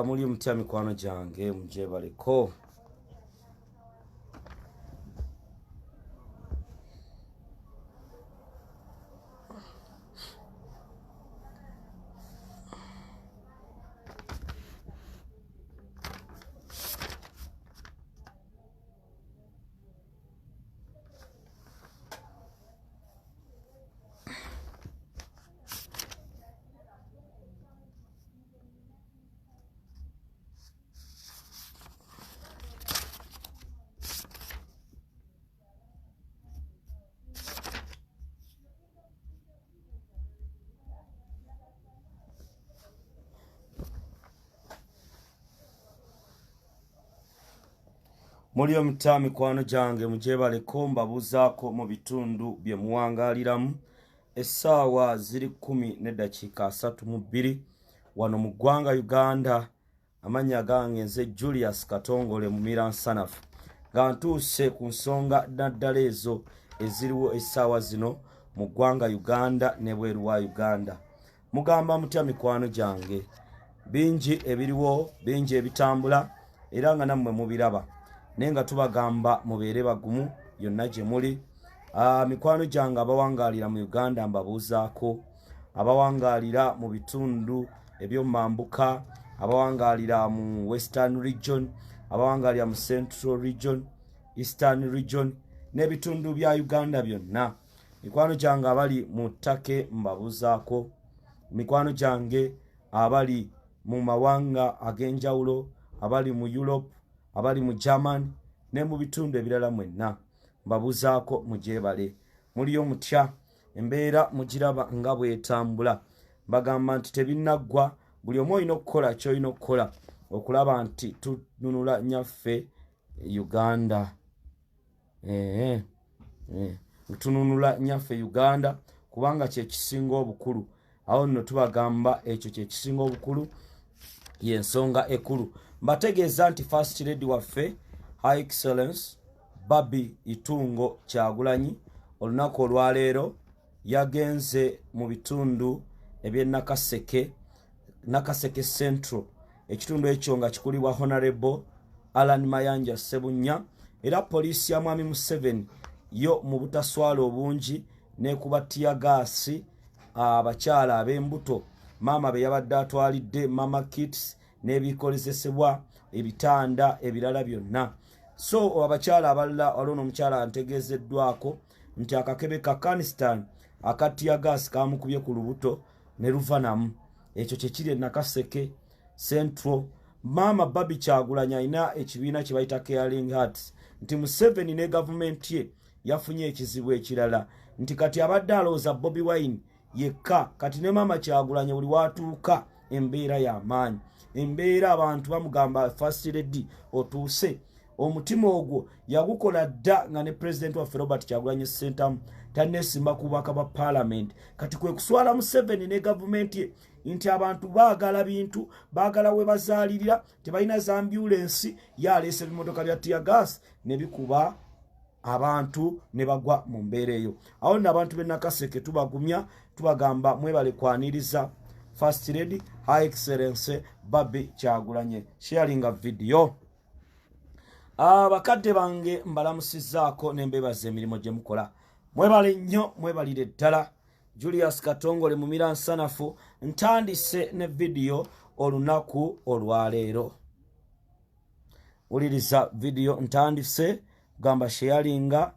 Muli mutya mikwano gyange mujebaleko. Muli omutya mikwano gyange mujebaleko mbabuzaako mu bitundu bye muwangaliramu. Essaawa ziri 10:32 wano mu ggwanga Uganda. Amanya gange nze Julius Katongole mumira nsanafu nga ntuuse ku nsonga naddala ezo eziriwo essaawa zino mu ggwanga Uganda ne bweru wa Uganda. Mugamba mutya mikwano gyange, bingi ebiriwo, bingi ebitambula era nga nammwe mubiraba. Nenga tubagamba mubeere bagumu yonna gye muli. Mikwano gyange abawangalira mu Uganda mbabuuzaako, abawangalira mu bitundu eby'omumambuka, abawangalira mu Western Region, abawangalira mu Central Region, Eastern Region n'ebitundu bya Uganda byonna. Mikwano gyange abali mu ttake mbabuuzaako, mikwano gyange abali mu mawanga ag'enjawulo, abali mu Europe, abali mu German ne mu bitundu ebirala mwenna mbabuzaako mujebale. Muliyo mutya embeera mugiraba nga bwetambula. Bagamba nti tebinaggwa, buli omu olina okukola ky'olina okukola okulaba nti tununula nyaffe Uganda. Tununula nyaffe Uganda kubanga kye kisinga obukulu. Awo nno tubagamba ekyo kye kisinga obukulu, y'ensonga ekulu. Mbategeeza nti First Lady waffe High Excellence Babi Itungo Kyagulanyi olunaku olwaleero yagenze mu bitundu eby'e Nakaseke Central. Ekitundu ekyo nga kikulibwa Honorable Alan Mayanja Sebunya, era poliisi ya Mwami Museveni yo mu butaswala obungi n'ekuba tiyagaasi abakyala ab'embuto. Maama be yabadde atwalidde Mama Kits n'ebikozesebwa ebitanda ebirala byonna. So abakyala abalala waliwo n'omukyala antegeezeddwako nti akakebe ka Afghanistan akatiyagaasi kamukubye ku lubuto ne luvanamu. Ekyo kye kiri e Nakaseke Central. Maama Babi Kyagulanyi alina ekibiina kye bayita Caring Hearts nti Museveni ne gavumenti ye yafunye ekizibu ekirala, nti kati abadde alowooza Bobi Wine yekka, kati ne Maama Kyagulanyi buli watuuka embeera y'amaanyi. Embeera abantu bamugamba First Lady otuuse. Omutima ogwo yagukola dda nga ne President waffe Robert Kyagulanyi Ssentamu tanneesimba ku bubaka bwa Parliament. Kati kwe kuswala Museveni ne gavumenti ye nti abantu baagala bintu, baagala we bazaalirira, tebalina za ambulance, yaleese ebimotoka bya teargas ne bikuba abantu ne bagwa mu mbeera eyo. Awo nno abantu b'e Nakaseke tubagumya, tubagamba mwebale kwaniriza First Lady High Excellence Babi Kyagulanyi. Sharing a video. Bakadde bange mbalamusizaako ne mbebaza emirimu gye mukola. Mwebale nnyo, mwebalire ddala. Julius Katongole mumira nsanafu ntandise ne video olunaku olwaleero. Uliriza video ntandise gamba sharinga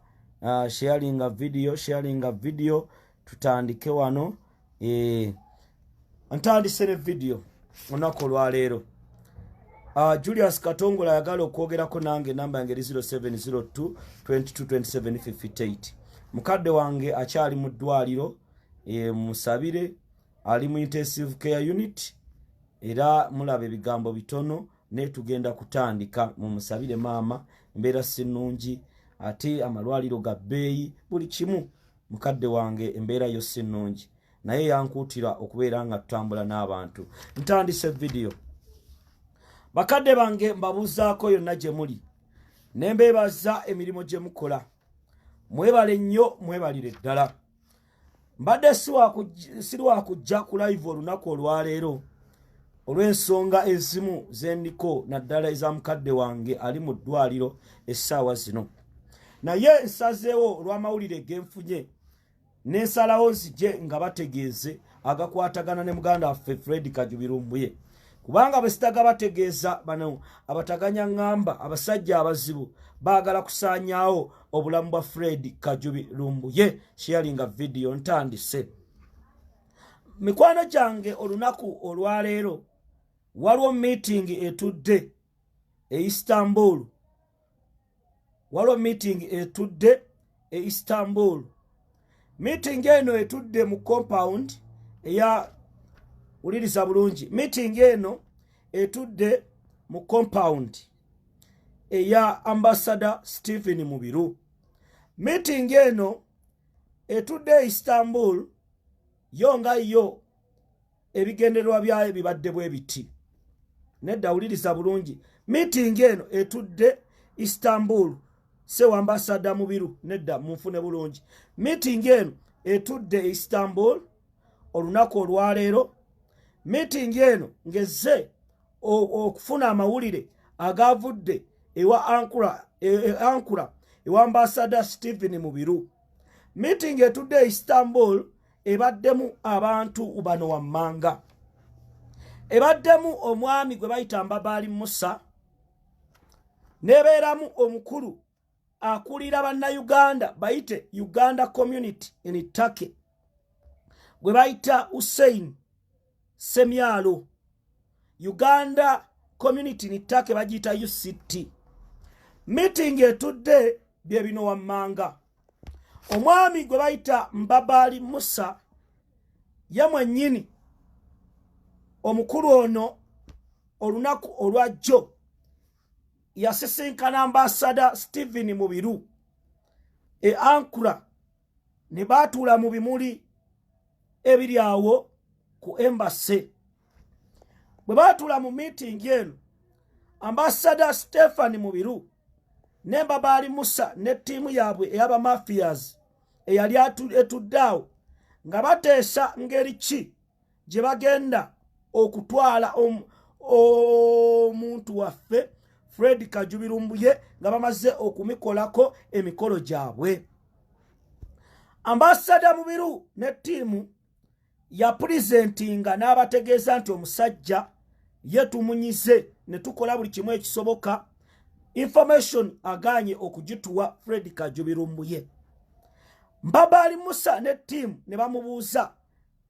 video tutandike wano. Ntandise ne video olunaku olwaleero. Julius Katongole ayagala okwogerako nange namba yange 0702 222758. Mukadde wange akyali mu ddwaliro, musabire, ali mu intensive care unit, era mulaba ebigambo bitono ne tugenda kutandika. Mumusabire maama, embeera si nnungi, ate amalwaliro ga bbeeyi, buli kimu. Mukadde wange embeera yo si nnungi, naye yankuutira okubeera nga tutambula n'abantu. Ntandise video. Bakadde bange mbabuuzaako yonna gye muli, ne mbeebaza emirimu gye mukola. Mwebale nnyo, mwebalire ddala. Mbadde si lwa kujja ku live olunaku olwaleero olw'ensonga ezimu zendiko naddala eza mukadde wange ali mu ddwaliro essaawa zino. Naye nsazeewo olw'amawulire genfunye n'ensalawo nzije nga bategeeze agakwatagana ne muganda waffe Fred Kajubirumbuye, kubanga bwe sitagabategeeza bano abataganya ŋŋamba abasajja abazibu baagala kusaanyaawo obulamu bwa Fred Kajubirumbuye. Sharinga video ntandise. Mikwano gyange olunaku olwaleero waliwo meeting etudde e Istanbul. Waliwo meeting etudde e Istanbul. Meeting eno etudde mu compound eya uliriza bulungi. Meeting eno etudde mu compound eya Ambassador Stephen Mubiru. Meeting eno etudde e Istanbul yonga yo ebigendererwa byayo bibadde bwe biti. Nedda uliriza bulungi. Meeting eno etudde Istanbul sewa Ambassador Mubiru. Nedda munfune bulungi. Meeting eno etudde Istanbul olunaku olwaleero. Meeting eno ngeze okufuna amawulire agavudde ewa Ankara ewa Ambassador Stephen Mubiru. Meeting etudde Istanbul ebaddemu abantu bano wammanga. Ebaddemu omwami gwe bayita Mbabaali Musa, nebeeramu omukulu akulira bannayuganda bayite Uganda Community in Turkey gwe bayita Hussein Semyalo. Uganda Community in Turkey bagiyita UCT. Meeting etudde bye bino wammanga. Omwami gwe bayita Mbabaali Musa ye mwennyini omukulu ono olunaku olwajjo yasisinkana Ambassador Stephen Mubiru e Ankara ne baatuula mu bimuli ebiri awo ku embassy. Bwe baatuula mu meeting eno, Ambassador Stephen Mubiru ne Mbabaali Musa ne ttiimu yaabwe ey'abamafias eyali etudde awo nga bateesa ngeri ki gye bagenda okutwala omuntu waffe Fred Kajubirumbuye nga bamaze okumikolako emikolo gyabwe. Ambassador Mubiru ne ttiimu ya presentinga n'abategeeza nti omusajja ye tumunyize ne tukola buli kimu ekisoboka, information aganye okugituwa Fred Kajubirumbuye. Mbabaali Musa ne ttiimu ne bamubuuza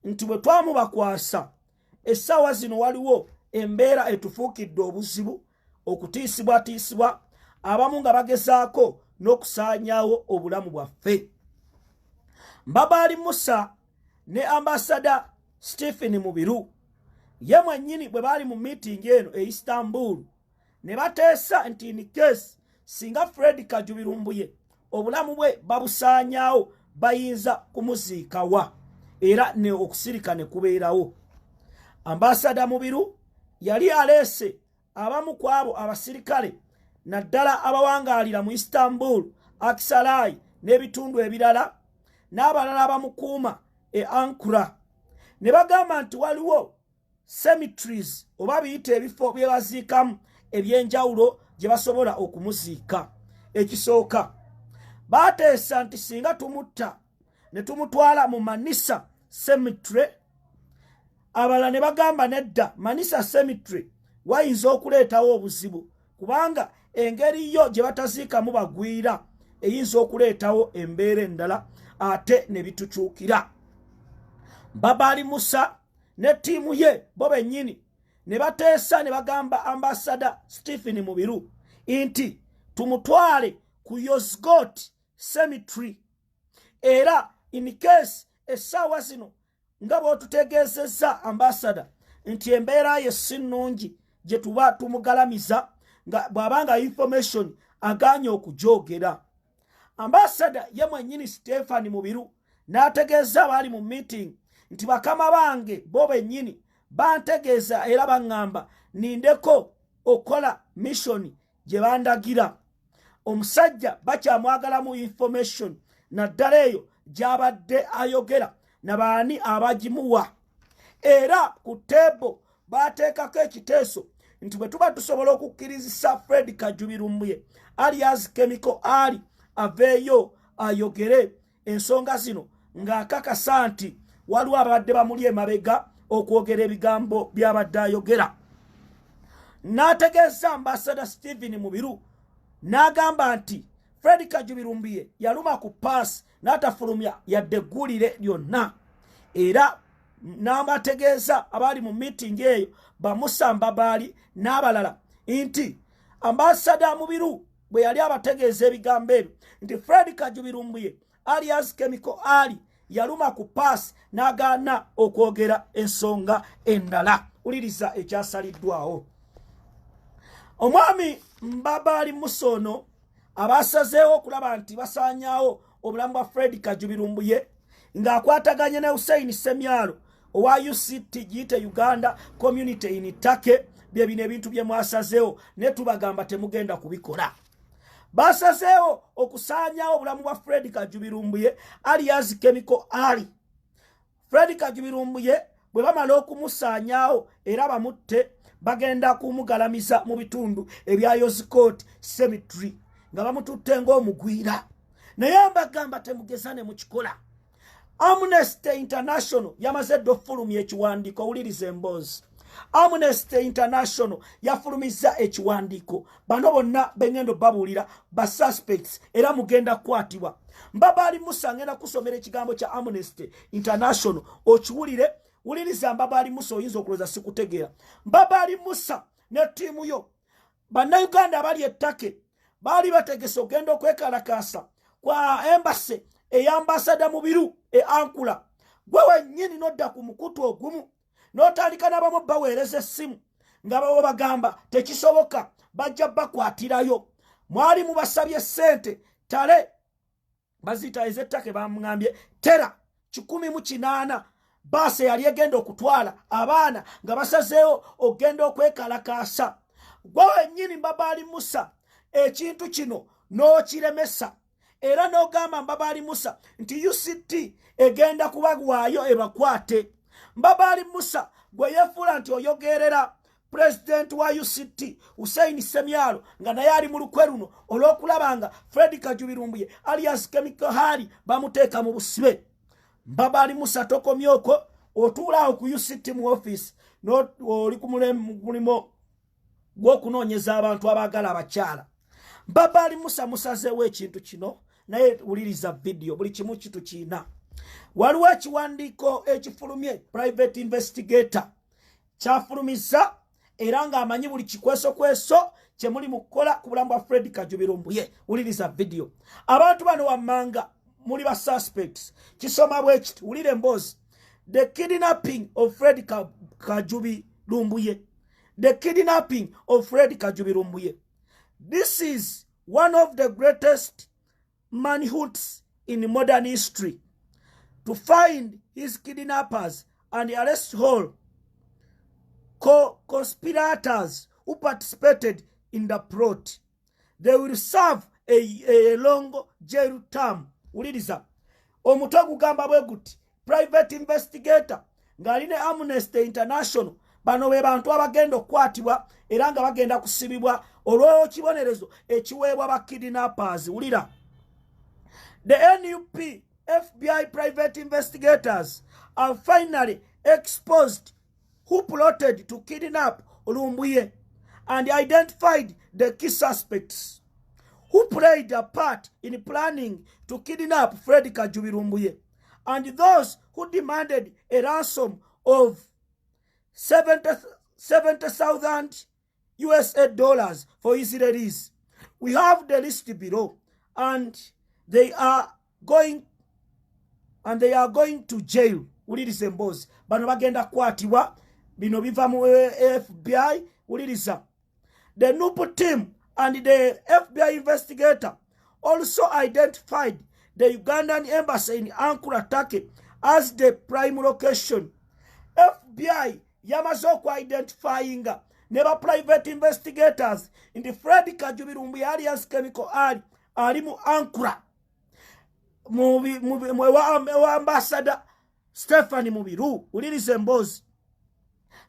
nti bwe twamubakwasa essaawa zino waliwo embeera etufuukidde obuzibu, okutiisibwatiisibwa, abamu nga bagezaako n'okusaanyaawo obulamu bwaffe. Mbabaali Musa ne Ambassador Stephen Mubiru ye mwennyini bwe baali mu meeting eno e Istanbul ne bateesa nti in case singa Fred Kajubirumbuye obulamu bwe babusaanyaawo bayinza kumuziikawa era ne okusirika ne kubeerawo. Ambassador Mubiru yali aleese abamu ku abo abasirikale naddala abawangaalira mu Istanbul, Aksaray n'ebitundu ebirala, n'abalala abamukuuma e Ankara, ne bagamba nti waliwo cemeteries oba biyita ebifo bye baziikamu ebyenjawulo gye basobola okumuziika. Ekisooka baateesa nti singa tumutta ne tumutwala mu Manisa Cemetery, abalala ne bagamba nedda, Manisa Cemetery wayinza okuleetawo obuzibu kubanga engeri yo gye bataziikamu bagwira eyinza okuleetawo embeera endala ate ne bitukyukira. Mbabaali Musa ne ttiimu ye bo bennyini ne bateesa ne bagamba Ambassador Stephen Mubiru nti tumutwale ku Yozgot Cemetery era in case essaawa zino nga bw'otutegeezezza Ambassador nti embeera ye si nnungi gye tuba tumugalamiza nga bw'abanga information aganye okujoogera. Ambassador ye mwennyini Stephen Mubiru n'ategeeza abaali mu meeting nti bakama bange bo bennyini bantegeeza era baŋŋamba nindeko okola mission gye bandagira. Omusajja bakyamwagalamu information naddala eyo gy'abadde ayogera na baani abagimuwa, era ku tebo bateekako ekiteeso nti bwe tuba tusobola okukkirizisa Fred Kajubirumbuye alias Chemical Ali aveeyo ayogere ensonga zino ng'akakasa nti waliwo abadde bamuli emabega okwogera ebigambo by'abadde ayogera. N'ategeeza Ambassador Stephen Mubiru n'agamba nti Fred Kajubirumbuye yaluma ku paasi n'atafulumya yadde eggulire lyonna, era n'abategeeza abali mu meeting eyo bamusamba baali n'abalala nti Ambassador Mubiru bwe yali abategeeza ebigambo ebyo nti Fred Kajubirumbuye alias Chemical Ali yaluma ku paasi n'agaana okwogera ensonga endala. Uliriza ekyasaliddwawo. Omwami Mbabali Musono abasazeewo okulaba nti basaanyaawo obulamu bwa Fred Kajubirumbuye ng'akwataganye ne Hussein Semyalo owa UCT giyite Uganda Community in Take, bye bino ebintu bye mwasazeewo ne tubagamba temugenda kubikola. Basazeewo okusaanyaawo obulamu bwa Fred Kajubirumbuye alias Chemical Ali. Fred Kajubirumbuye bwe bamala okumusaanyaawo era bamutte, bagenda kumugalamiza mu bitundu ebya Yozikot Cemetery nga bamututte ng'omugwira. Naye mbagamba temugezane mu kikola. Amnesty International yamaze ddo fulumya ekiwandiiko. Owuliriza emboozi. Amnesty International yafulumiza ekiwandiiko. Bano bonna bengendo babuulira ba suspects era mugenda kwatibwa. Mbabali Musa ngenda kusomera ekigambo kya Amnesty International okiwulire. Uliriza Mbabali Musa oyinza okuloza sikutegeera. Mbabali Musa ne tiimu yo bannayuganda abali ettake baali bategese okugenda okwekalakaasa kwa embassy ey'Ambassador Mubiru Ankula. Gwe wennyini nodda ku mukutu ogumu n'otandika n'abamu baweereza essimu nga babo bagamba tekisoboka bajja bakwatirayo. Mwali mubasabye ssente tale bazita ezettake bamugambye tera 180 baase yali egenda okutwala abaana nga basazeewo okugenda okwekalakaasa. Gwe wennyini Mbabali Musa ekintu kino n'okiremesa era n'ogamba Mbabali Musa nti UCT egenda kubagwayo ebakwate. Mbabali Musa gwe yefuula nti oyogerera President wa UCT Hussein Semyalo nga naye ali mu lukwe luno olw'okulabanga Fred Kajubirumbuye alias Chemical Ali bamuteeka mu busibe. Mbabali Musa tokomyoko otuulaawo ku UCT mu office oli ku mulimo gw'okunoonyeza abantu abaagala abakyala. Mbabali Musa musazeewo ekintu kino naye wuliriza video buli kimu kitu kiina. Waliwo ekiwandiiko ekifulumye private investigator kyafulumiza era ng'amanyi buli kikweso kye muli mu kukola ku bulamu bwa Fred Kajubirumbuye. Wuliriza video. Abantu bano wammanga muli ba suspects. Kisoma bwe kiti wulire emboozi. The kidnapping of Fred Kajubirumbuye. The kidnapping of Fred Kajubirumbuye. This is one of the greatest manhunts in modern history. To find his kidnappers and arrest all co-conspirators who participated in the plot. They will serve a long jail term. Uliriza. Omutwe gugamba bwe guti private investigator ng'ali ne Amnesty International bano be bantu abagenda okukwatibwa era nga bagenda kusibibwa olw'ekibonerezo ekiweebwa ba kidnappers. Ulira. The NUP FBI private investigators have finally exposed who plotted to kidnap Lumbuye and identified the key suspects who played a part in planning to kidnap Fred Kajubirumbuye and those who demanded a ransom of $70,000 for his release. We have the list below, and they are going to jail. Uliriza emboozi. Bano bagenda kwatibwa. Bino biva mu FBI. Uliriza. The NUP team and the FBI investigator also identified the Ugandan embassy in Ankara, Turkey as the prime location. FBI yamaze identifying neba private investigators in the Fred Kajubirumbuye alias Chemical Ali mu Ankara. Wa Ambassador Stephen Mubiru. Uliriza emboozi.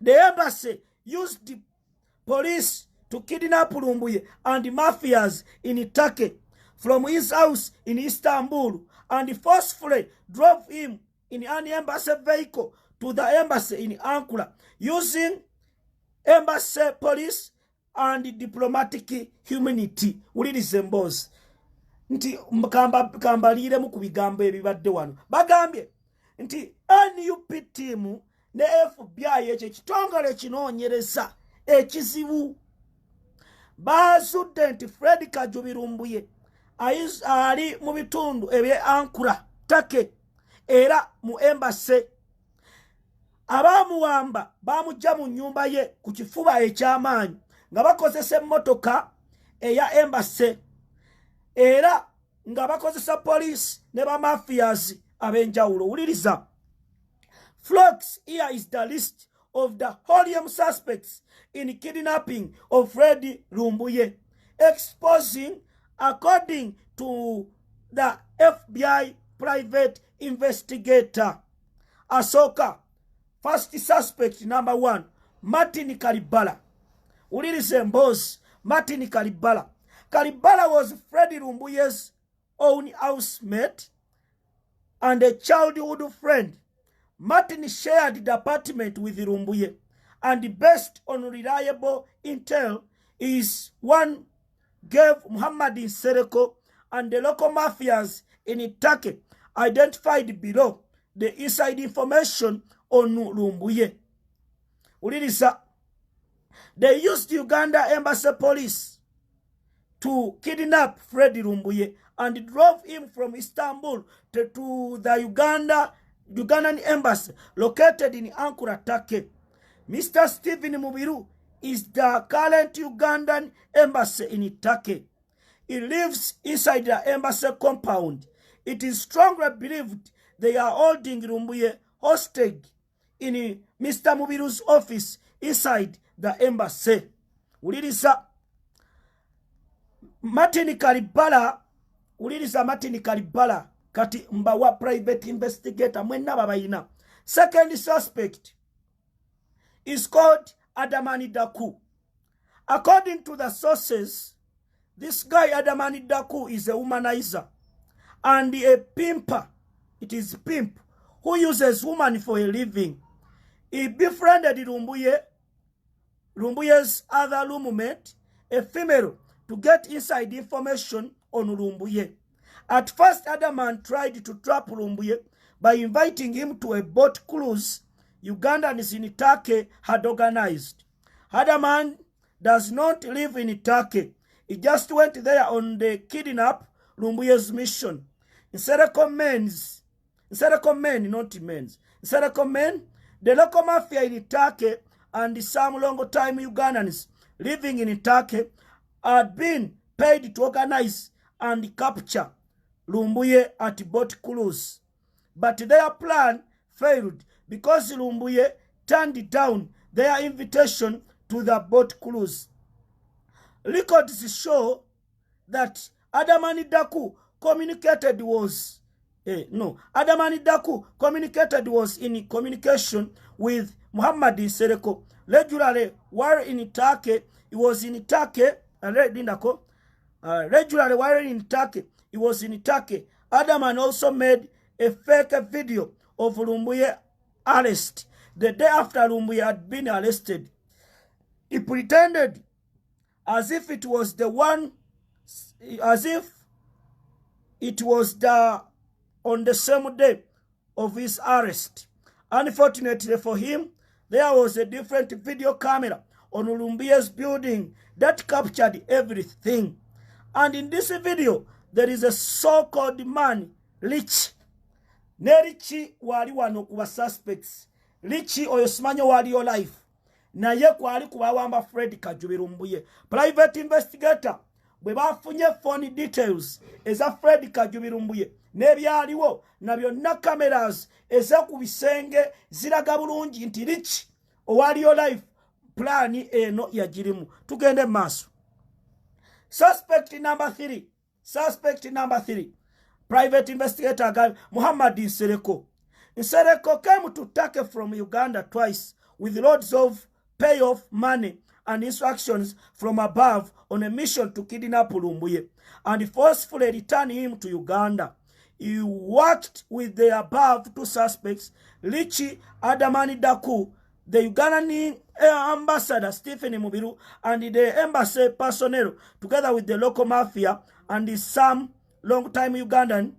The embassy used the police to kidnap Lumbuye and mafias in Turkey from his house in Istanbul and forcefully drove him in an embassy vehicle to the embassy in Ankara using embassy police and diplomatic humanity. Ulirize mbozi nti kambalire mu kubigambo ebibadde wano bagambye nti NUP team ne FBI ekyo kitongole kinoonyereza ekizibu basudde nti Fred Kajubi Lumbuye ali mu bitundu ebye Ankara Turkey era mu embassy abamuwamba bamujja mu nyumba ye ku kifuba eky'amaanyi nga bakozesa emmotoka eya embassy era nga bakozesa police ne ba mafias abenjawulo. Uliriza. Flocks, here is the list of the wholesome suspects in kidnapping of Fred Lumbuye, exposing, according to the FBI private investigator. Asoka, first suspect number 1, Martin Kalibala. Ulirize mbozi, Martin Kalibala. Kalibala was Fred Lumbuye's own housemate and a childhood friend. Martin shared the apartment with Lumbuye, and based on reliable intel, is one gave Muhammad Sereko and the local mafias in Turkey identified below the inside information on Lumbuye. Ulirisa. They used Uganda embassy police to kidnap Fred Lumbuye and drove him from Istanbul to the Ugandan embassy located in Ankara, Turkey. Mr. Stephen Mubiru is the current Ugandan embassy in Turkey. He lives inside the embassy compound. It is strongly believed they are holding Lumbuye hostage in Mr. Mubiru's office inside the embassy. Ulirisa. Martin Kalibala. Ulirisa Martin Kalibala. Kati mbawa private investigator mwenna babayina. Second suspect is called Adamani Daku. According to the sources, this guy Adamani Daku is a womanizer and a pimper. It is a pimp who uses women for a living. He befriended Lumbuye's other roommate, a female, to get inside information on Lumbuye. At first, Adaman tried to trap Lumbuye by inviting him to a boat cruise Ugandans in Turkey had organized. Adaman does not live in Turkey. He just went there on the kidnap Lumbuye's mission. Nsereko men, the local mafia in Turkey and some long-time Ugandans living in Turkey had been paid to organize and capture Lumbuye at boat cruise. But their plan failed because Lumbuye turned down their invitation to the boat cruise. Records show that Adamani Daku communicated was in communication with Muhammad Sereko. Regularly, while in Turkey, he was in Turkey. Adaman also made a fake video of Lumbuye arrest. The day after Lumbuye had been arrested, he pretended as if it was on the same day of his arrest. Unfortunately for him, there was a different video camera on Lumbuye's building that captured everything. And in this video, there is a so-called man, Rich. Ne Richie wali wano kuba suspects. Richie oyo simanyo wali yo life. Na ye kwali kubawamba Fred Kajubi Lumbuye. Private investigator bwe bafunye phone details eza Fred Kajubi Lumbuye n'ebyaliwo na byonna cameras eza ku bisenge ziraga bulungi nti Rich owali yo life plan eno yagirimu. Tugende maaso. Suspect number 3. Private investigator guy Muhammad Sereko. Sereko came to Turkey from Uganda twice with loads of payoff money and instructions from above on a mission to kidnap Lumbuye and forcefully return him to Uganda. He worked with the above two suspects, Lichi Adamani Daku, the Ugandan ambassador Stephen Mubiru, and the embassy personnel, together with the local mafia and some long-time Ugandan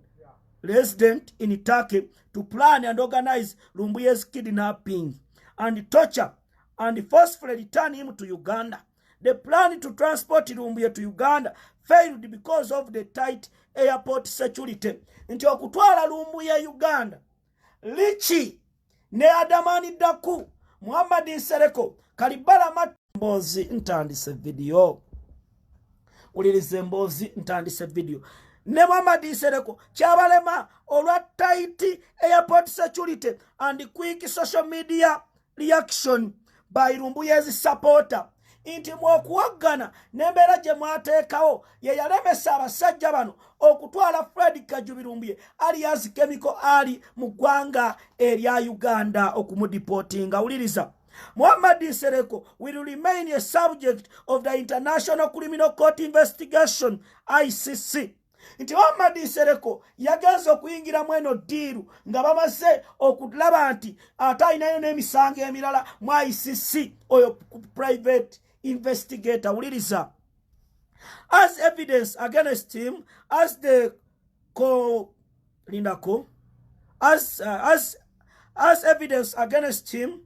resident in Turkey, to plan and organize Lumbuye's kidnapping and torture and forcefully return him to Uganda. The plan to transport Lumbuye to Uganda failed because of the tight airport security. Nti okutwala Lumbuye Uganda, Lichi ne Adamani Daku, Muhammad Nsereko, Kalibala Matombozi ntandise video. Ulirize Mbozi ntandise video. Ne Muhammad Nsereko, Chabalema olwa tight airport security and quick social media reaction by Lumbuye's supporter. Inti mwokuwagana nembera je mwateekawo ye yalemesa abasajja bano okutwala Fred Kajubi Lumbuye alias Chemical ali mu ggwanga erya Uganda okumudeportinga. Uliriza, Muhammad Nsereko will remain a subject of the International Criminal Court investigation, ICC. Nti Muhammad Nsereko yagenza okuyingira mweno diiru nga bamaze okulaba nti atayinayo n'emisango emirala mu ICC oyo private investigator. Uliriza, as evidence against him, as evidence against him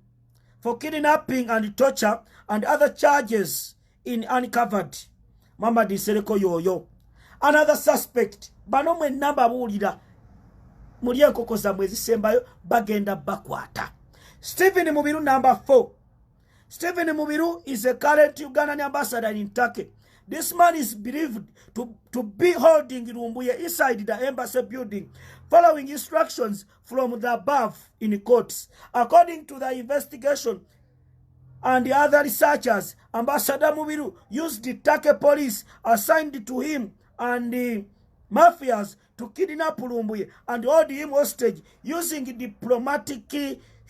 for kidnapping and torture and other charges in uncovered. Muhammad Nsereko yoyo. Another suspect, bano mwenna babuulira muli enkoko zammwe ezisembayo bagenda bakwata. Stephen Mubiru, number 4. Stephen Mubiru is a current Ugandan ambassador in Turkey. This man is believed to be holding Lumbuye inside the embassy building, following instructions from the above in courts. According to the investigation and the other researchers, Ambassador Mubiru used the Turkey police assigned to him and the mafias to kidnap Lumbuye and hold him hostage using diplomatic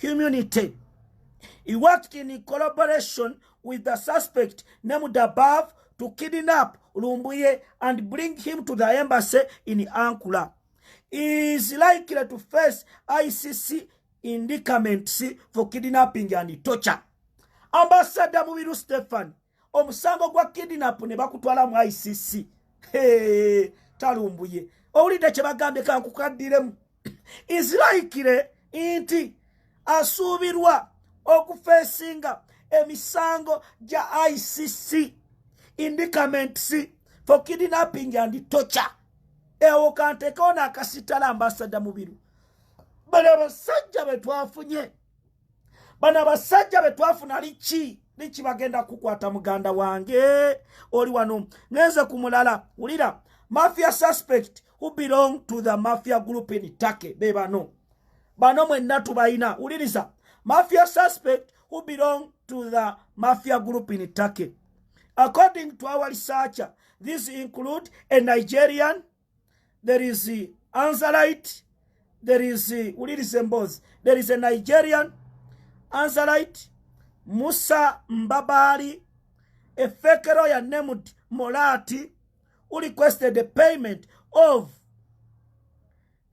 immunity. He worked in collaboration with the suspect named above to kidnap Lumbuye and bring him to the embassy in Ankara. He is likely to face ICC indictments for kidnapping and torture. Ambassador Mubiru Stephen, omusango gwa kidnap ne bakutwala mu ICC. Hey, Lumbuye. Owulidde kye bagambye kankukaddiremu. Is likely inti asuubirwa okufeesinga emisango gya ICC indictments for kidnapping and torture. Ewo kanteekawo n'akasitala Ambassador Mubiru. Bano abasajja betwafunye. Bano abasajja betwafuna Lichi bagenda kukwata muganda wange. Oli wano ngenze kumulala. Ulira, mafia suspect who belong to the mafia group in Turkey. Bano mwenna tubayina. Uliriza, mafia suspect who belong to the mafia group in Turkey. According to our researcher, these include a Nigerian, there is Anzalite, there is a Nigerian, Anzalite, Musa Mbabali, a fake lawyer named Molati, who requested a payment of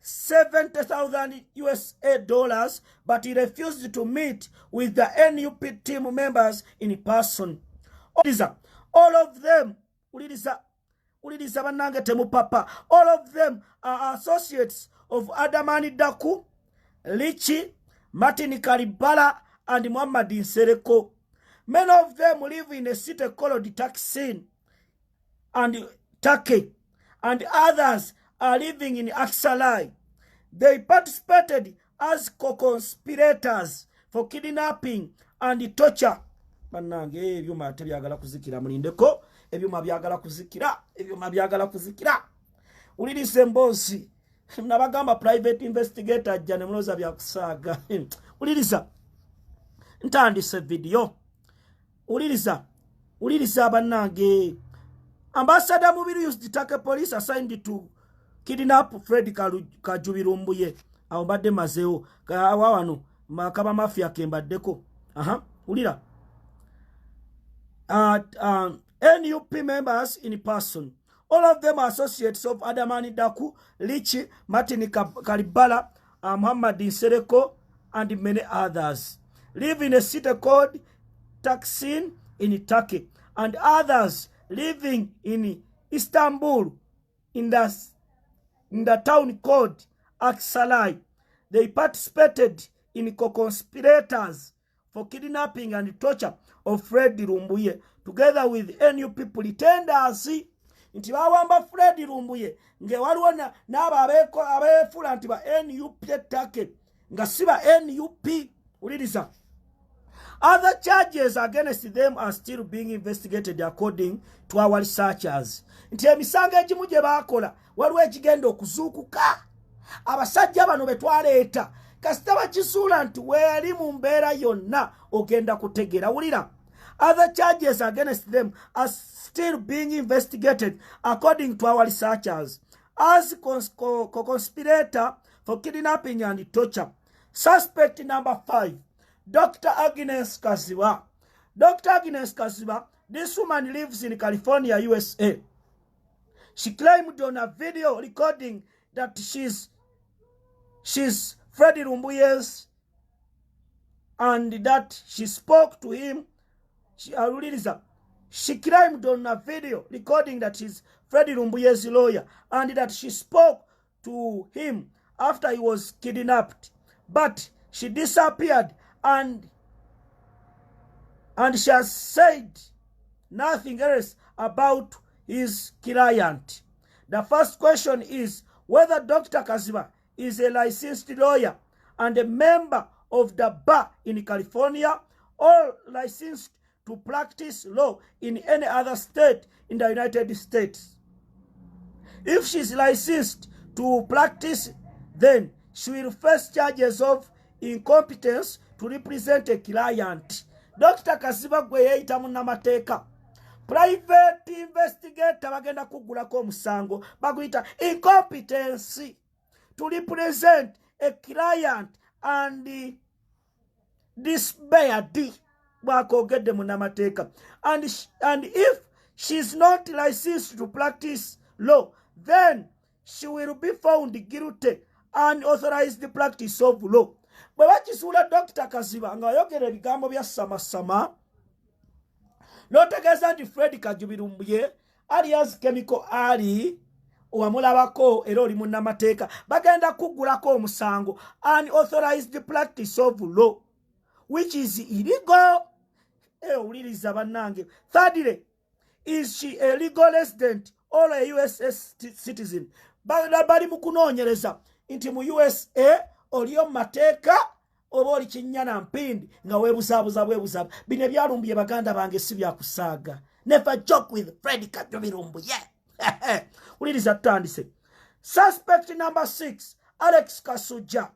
$70,000 but he refused to meet with the NUP team members in person. All of them, all of them are associates of Adamani Daku, Lichi, Martin Kalibala, and Muhammad Nsereko. Many of them live in a city called Taksin and Turkey, and others are living in Aksalai. They participated as co-conspirators for kidnapping and torture. Bannange ebyuma tebyagala kuzikira mulindeko, ebyuma byagala kuzikira. Ulirize Mbozi, nabagamba private investigator ajja ne muloza byakusaaga. Uliriza, ntandise video. Uliriza bannange. Ambassador Mubiru used the Turkey police assigned to kidnap Fred Kajubi Lumbuye. Awabadde mazeo wawano makaba mafia kembaddeko. Ulira. NUP members in person. All of them are associates of Adamani Daku, Lichi, Martin Karibala, Muhammad Nsereko, and many others. Live in a city called Taksim in Turkey, and others living in Istanbul in the town called Aksaray. They participated in co-conspirators for kidnapping and torture of Fred Lumbuye together with NUP pretenders. Nti bawamba Fred Lumbuye nge waliwo n'aba abeefula nti ba NUP ettake nga si ba NUP. Uliriza. Other charges against them are still being investigated according to our researchers. Nti emisango egimu gye baakola waliwo ekigenda okuzuukuka. Abasajja bano betwaleeta kasita bakisuula nti weeri mu mbeera yonna ogenda kutegeera. Wulira. Other charges against them are still being investigated according to our researchers as co-conspirator for kidnapping and torture. Suspect number 5, Dr. Agnes Kaziba. Dr. Agnes Kaziba, this woman lives in California, USA. She claimed on a video recording that she's Freddie Lumbuye's and that she spoke to him. She claimed on a video recording that she's Freddie Lumbuye's lawyer and that she spoke to him after he was kidnapped. But she disappeared and she has said nothing else about his client. The first question is whether Dr. Kaziba is a licensed lawyer and a member of the bar in California or licensed to practice law in any other state in the United States. If she is licensed to practice, then she will face charges of incompetence to represent a client. Dr. Kaziba gwe yeeyita munnamateeka. Private investigator bagenda kuggulako omusango baguyita incompetence to represent a client and disbarred bwakogedde munnamateeka. And if she is not licensed to practice law, then she will be found guilty and authorized the practice of law. Bwe bakisuula Dr. Kaziba ng'ayogera ebigambo bya samasama n'otegeeza nti Fred Kajubi Lumbuye alias Chemical Ali owamulabako era oli munnamateeka bagenda kuggulako omusango unauthorized the practice of law which is illegal. Owuliriza bannange. Thirdly, is she a legal resident or a US citizen? Bali mu kunoonyereza nti mu USA oliyo mu mateeka oba oli kinnyana mpindi nga weebuzaabuza bwebuzabu. Bino ebyalumbuye baganda bange si byakusaaga. Never joke with Fred Kajubi Lumbuye. Uliriza tutandise. Suspect number 6, Alex Kasujja.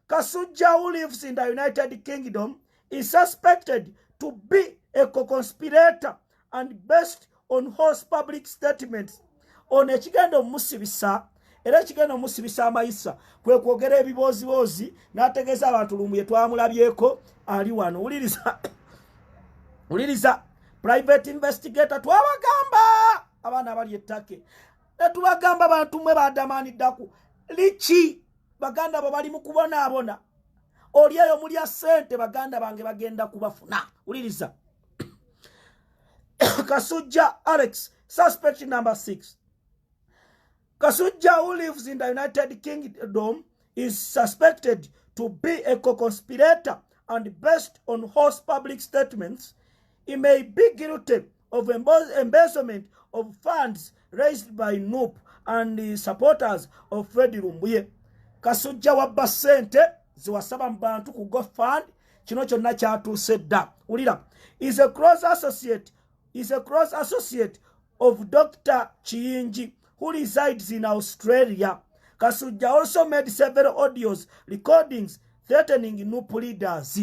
Kasujja, who lives in the United Kingdom, is suspected to be a co-conspirator and based on false public statements. On ekigenda omusibisa era ekigenda omusibisa amayisa kwe kwogera ebiboozibozi n'ategeeza abantu Lumbuye twamulabyeko ali wano. Uliriza private investigator twabagamba abaana abali ettake netubagamba abantu mwe badamaani ddaku lichi baganda bo bali mu kubonaabona oli eyo mulya ssente baganda bange bagenda kubafuna. Uliriza. Kasujja Alex, suspect number 6. Kasujja, who lives in the United Kingdom, is suspected to be a co-conspirator and based on false public statements. He may be guilty of embezzlement of funds raised by NUP and the supporters of Freddie Lumbuye. Kasujja wabba ssente ziwasaba mu bantu ku GoFund. Kino kyonna kyatuuse dda. Ulira. Is a close associate of Dr. Kiyingi, who resides in Australia. Kasujja also made several audios recordings threatening NUP leaders.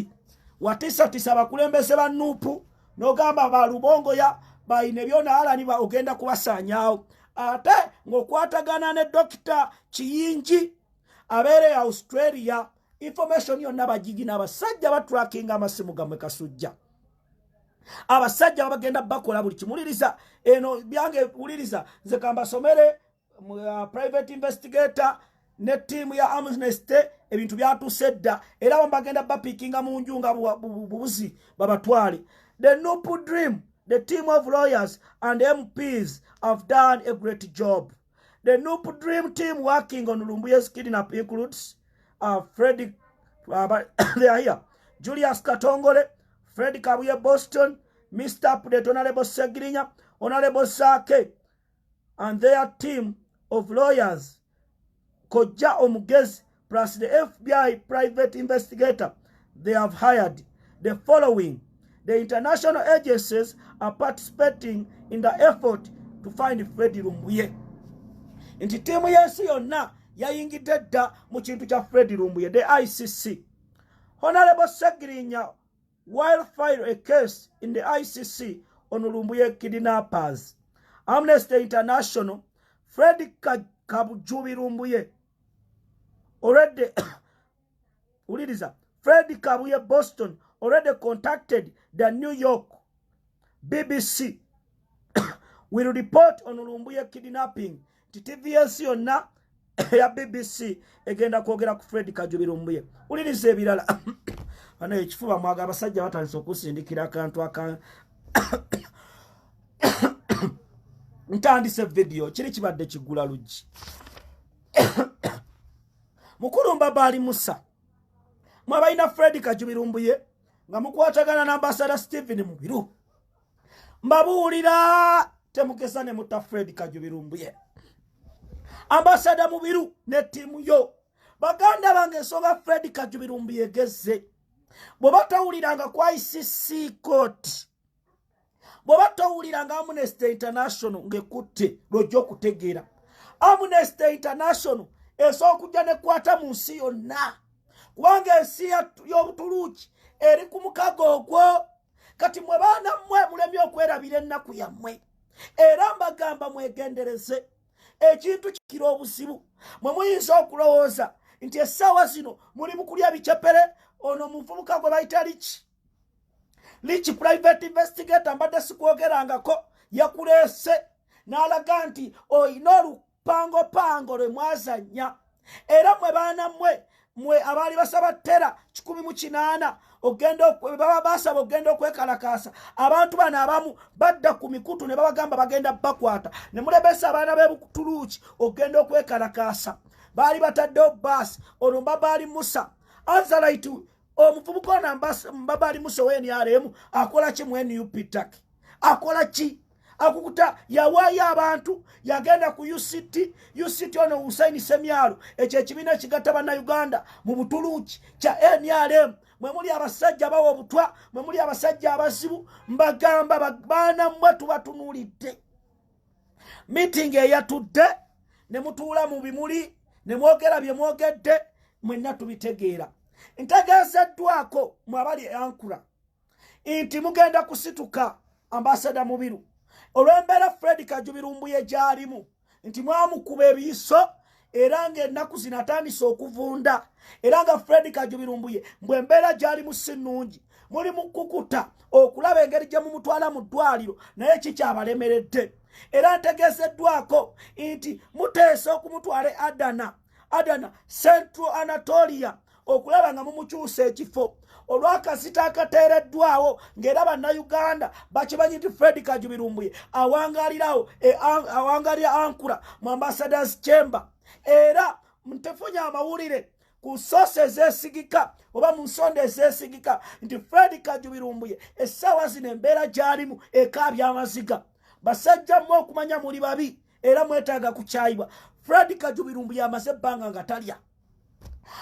Watisatisa bakulembeze ba NUP n'ogamba ba Lubongo ya bayine byona alani ba ogenda kubasaanyaawo. Ate ng'okwatagana ne Dr. Kiyingi abeere Australia information yonna bagigina abasajja batrackinga amasimu gamwe kasujja abasajja bagenda bakola buli kimuliriza eno byange uliriza nze kambasomere private investigator ne team ya Amnesty ebintu byatusedda era bagenda bapikinga mu njunga bubuzi babatwale. The Nupu Dream, the team of lawyers and MPs have done a great job. The Nupu Dream team working on Lumbuye's kidnap includes Freddy they are here, Julius Katongole, Freddy Kabuye Boston, Mr. Update, Honorable Segirinya, Honorable Sake, and their team of lawyers, Koja Omugezi, plus the FBI private investigator. They have hired the following. The international agencies are participating in the effort to find Freddy Lumbuye. Inti timu yensi yonna yayingidde dda mu kintu kya Freddy Lumbuye, the ICC. Honorable Segirinya will file a case in the ICC on Lumbuye kidnappers. Amnesty International, Freddy Kabujubi Lumbuye already Freddy Kabuye Boston already contacted the New York BBC will report on Lumbuye kidnapping. TVS yonna ya BBC egenda kwogera ku Freddy Kajubi Lumbuye. Uliriza ebirala ana ekifuba mwaga abasajja batandise okusindikira akantu aka ntandise video kiri kibadde kigula luji mukulu Mbabali Musa mwabaina Freddy Kajubi Lumbuye nga mukwatagana na ambassador Stephen Mubiru mbabuulira temukesa ne muta Freddy Kajubi Lumbuye. Ambassador Mubiru ne timu yo baganda bange ensonga Freddy Kajubi Lumbuye egezze bwe batawuliranga kwa ICC court bwe batawuliranga Amnesty International ngekutte lwojja okutegeera Amnesty International esooka kujja ne kwata mu nsi yonna kubanga ensi y'Obutuluki eri ku mukago ogwo kati mwe baana mmwe mulemye okwerabira ennaku yammwe era mbagamba mwegendereze ekintu kikira obuzibu mwe muyinza okulowooza nti essaawa zino muli mu kulya bicepere ono muvubuka gwe bayita Rich private investigator mbadde sikwogerangako yakuleese n'alaga nti oyina olupangopango lwe mwazannya era mwe baana mwe abaali basaba ttera 108 baba basaba ogenda okwekalakaasa abantu bano abamu badda ku mikutu ne babagamba bagenda bakwata ne mulebesa abaana b'Ebutuluki ogenda okwekalakaasa baali bataddewo baasi ono Mbabali Musa Azalite omuvubuka ono Mbabali Musa w'NRM akola ki mu NUP TAC akola ki akukuta yawaayo abantu yagenda ku UCT ono Hussein Semyalo ekyo ekibiina kigatta bannayuganda mu Butuluki kya NRM mwe muli abasajja bawa obutwa mwe muli abasajja abazibu mbagamba baana mmwe tubatunuulidde meeting eyatudde ne mutuula mu bimuli ne mwogera bye mwogedde mwenna tubitegeera ntegeezeddwako mwe abali Ankura nti mugenda kusituka ambassador Mubiru olw'embeera Freddy Kajubi Lumbuye gy'alimu nti mwamukuba ebiyiso era ng'ennaku zino atandise okuvunda era nga Freddy Kajubi Lumbuye mbwe embeera gy'alimu si nnungi muli mukukuta okulaba engeri gye mumutwala mu ddwaliro naye kikyabalemeredde era ntegeezeddwako nti muteesa okumutwala Adana Central Anatolia okulaba nga mumukyusa ekifo olw'akasita akateereddwawo ng'era bannayuganda bakimanyi nti Freddy Kajubi Lumbuye awangalira Ankura mu Ambassadors Chamber era ntefunye amawulire ku soose ezeesigika oba mu nsonda ezeesigika nti Freddy Kajubi Lumbuye essaawa zino embeera gy'alimu ekaabya amaziga basajja mmwe okumanya muli babi era mwetaaga kukyayibwa. Freddy Kajubi Lumbuye amaze ebbanga nga talya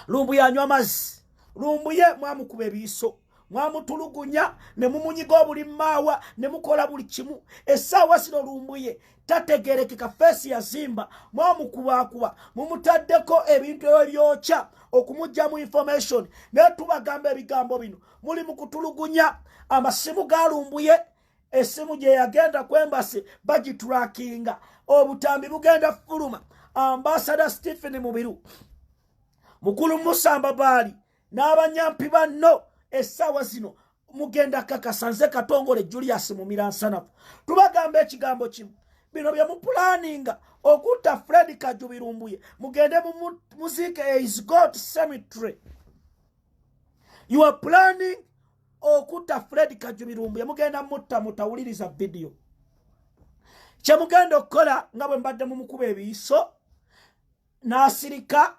Lumbuye anywa mazzi Lumbuye mwamukuba ebiyiso mwamutulugunya ne mumunyiga obulimaawa ne mukola buli kimu essaawa zino Lumbuye tategerekeka feesi yazimba mwamukubaakuba mumutaddeko ebintu ebyokya okumugyamu information naye tubagamba ebigambo bino muli mu kutulugunya amasimu ga Lumbuye essimu gye yagenda ku embassy bagiturakinga obutambi bugenda fuluma Ambassador Stephen Mubiru Mukulu Musa Mbabali n'abanyampi banno essaawa zino mugenda kakasanze Katongole Julius mu Miransanafu tubagamba ekigambo kimu bino bye mupulaninga okutta Fred Kajubirumbuye mugende mu muziike is God cemetery. You are planning okutta Fred Kajubirumbuye mugenda mutta mutawuliriza video kye mugenda okukola nga bwe mbadde mu mukuba ebiyiso n'asirika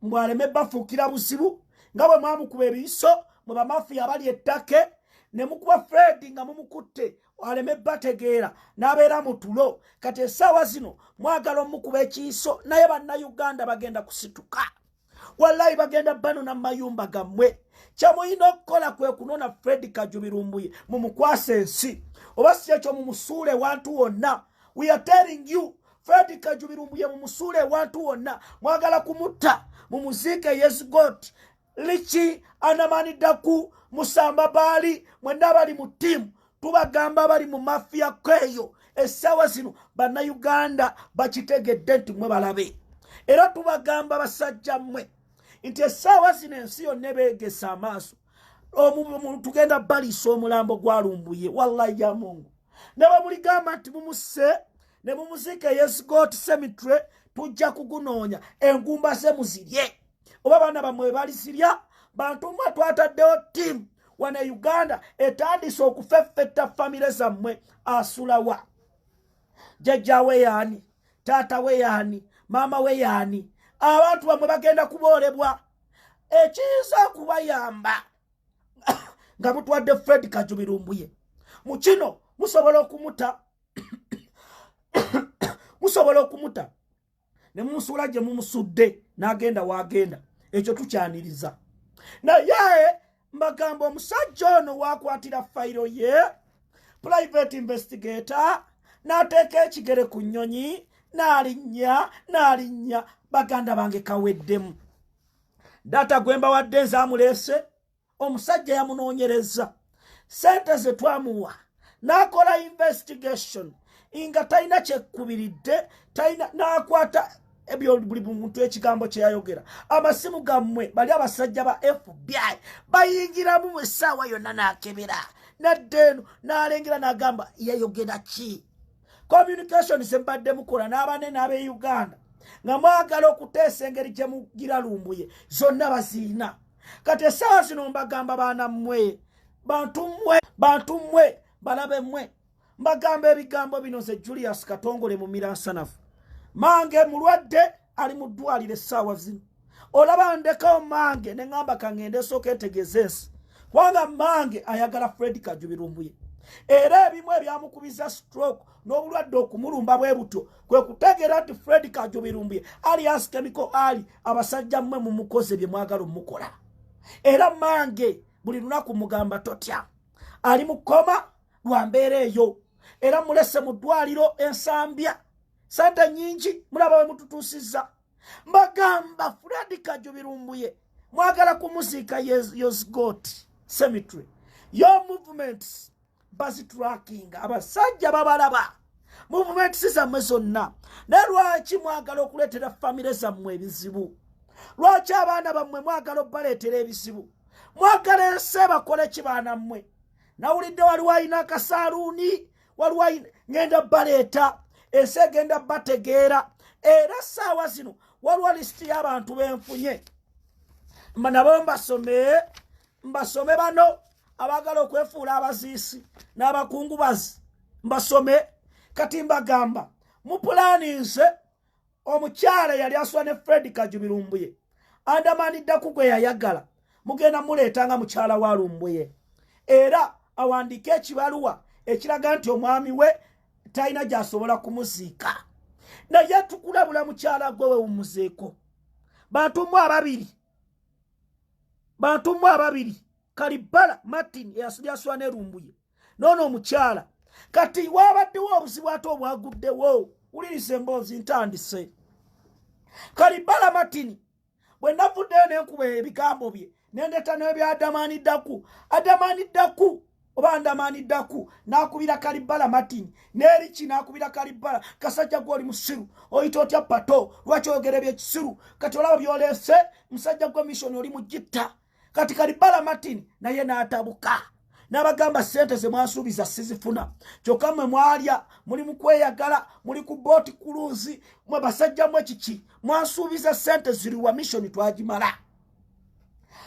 mbwaleme bafuukira buzibu nga bwe mwamukuba ebiyiso mu bamafiya abali ettake ne mukuba Fred nga mumukutte aleme bategeera n'abeera mu tulo kati essaawa zino mwagala omukuba ekiyiso naye bannayuganda bagenda kusituka wallahi bagenda banona mu mayumba gammwe kyamuyina okukola kwe kunona Fred Kajubirumbuye mumukwasa ensi oba si ekyo mumusuule wantu wonna. We are telling you Fred Kajubirumbuye mumusuule wantu wonna mwagala kumutta mumuziike yes God lichi anamaniddaku Musamba Baali mwenna bali mu tiimu tubagamba bali mu mafiya kweyo essaawa zino bannayuganda bakitegedde nti mwe balabe era tubagamba basajja mmwe nti essaawa zino ensi yonna beegesa amaaso tugenda baliisa omulambo gwalumbuye wallahi ya Mungu ne bamuligamba nti mumusse ne mumuziike yes God cemetery tujja kugunoonya engumba ze muzirye oba baana bamwe balizirya bantu mmwe twataddewo tiimu wana Uganda etandise okufeffetta famire zammwe asulawa jjajja we yaani taata we yaani maama we yaani abantu bamwe bagenda kuboolebwa ekiyinza kubayamba nga mutwadde Fred Kajubirumbuye mu kino musobola okumuta ne mumusuula gye mumusudde n'agenda waagenda ekyo tukyaniriza naye mbagamba omusajja ono waakwatira fayiro ye private investigator n'ateeka ekigere ku nnyonyi n'alinnya baganda bange kaweddemu data gwemba wadde nzaamuleese omusajja yamunoonyereza sente ze twamuwa n'akola investigation nga talina kyekkubiridde talina n'akwata ebyo buli muntu ekigambo kye yayogera amasimu gammwe bali abasajja ba FBI bayingiramu mu essaawa yonna n'akebera naddeeno n'alengera n'agamba yayogera ki communication ze mbadde mukola n'abane n'ab'e Uganda nga mwagala okuteesa engeri gye mugira lumbuye zonna baziina kati essaawa zino mbagamba baana mmwe bantu mmwe balabe mmwe mbagamba ebigambo bino ze Julius Katongole mu Miransanafu mange mulwadde ali mu ddwaliro essaawa zino olaba ndekawo mange ne ŋŋamba kaŋŋende esooka entegeeza ensi kubanga mange ayagala Fred Kajubirumbuye era ebimu ebyamukubiza stroke n'obulwadde okumulumba bwe butyo kwe kutegeera nti Fred Kajubirumbuye alias Chemical Ali abasajja mmwe mu mukozi bye mwagala omukola era mange buli lunaku mugamba totya ali mu koma lwa mbeera eyo era mulese mu ddwaliro ensambya sente nyingi mulaba we mututuusizza mbagamba Fred Kajubirumbuye mwagala kumuziika yes God cemetery your movements bazitracking abasajja babalaba movements zammwe zonna ne lwaki mwagala okuleetera famire zammwe ebizibu lwaki abaana bammwe mwagala obbaleetera ebizibu mwagala ensi bakole ki baana mmwe nawulidde waliwo ayina akasaaluuni waliwo ngenda baleeta ensi egenda bategeera era ssaawa zino waliwo lisiti y'abantu benfunye nabo mbasome bano abagala okwefuula abaziisi n'abakungubazi mbasome kati mbagamba mupulaninze omukyala yali aswa ne Fred Kajubirumbuye andamaniddaku gwe yayagala mugenda muleeta nga mukyala wa Lumbuye era awandiike ekibaluwa ekiraga nti omwami we talina gy'asobola kumuziika naye tukulabula mukyala gwe we wumuzeeko bantu mu ababiri Kalibala Martin eyaswa ne Lumbuye noono omukyala kati waabaddewo obuzibu ate obwaguddewo wuliriza emboozi ntandise Kalibala Martin bwe navuddeyo nenkuba ebigambo bye nendeta nebya Adamaniddaku oba Andamaniddaku n'akubira Kalibala Martin n'eriki n'akubira Kalibala kasajja gw'oli musiru oyita otya pato lwaki oyogera ebyekisiru kati olaba byoleese musajja gwe mission oli mugitta kati Kalibala Martin naye n'atabuka n'abagamba sente ze mwasuubiza sizifuna kyokka mmwe mwalya muli mu kweyagala muli ku booti kuluuzi mwe basajja mwe kiki mwasuubiza sente ziriwa mission twagimala.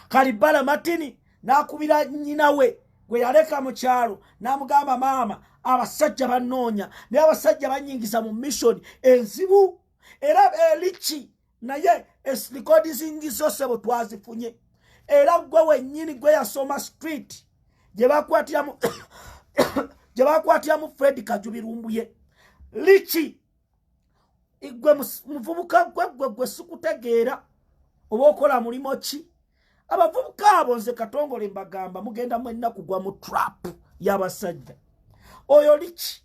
Kalibala Martin n'akubira nnyinawe gwe yaleka mu kyalo n'amugamba maama abasajja bannoonya naye abasajja bannyingiza mu mission enzibu era Lichi naye likodi zingizo sebo twazifunye era gwe wennyini gwe yasoma street gye bakwatiramu Fred Kajubirumbuye. Lichi igwe muvubuka gwe sikutegeera oba okola mulimo ki abavubuka abo nze Katongole mbagamba mugenda mwenna kugwa mu trap y'abasajja oyo Lichi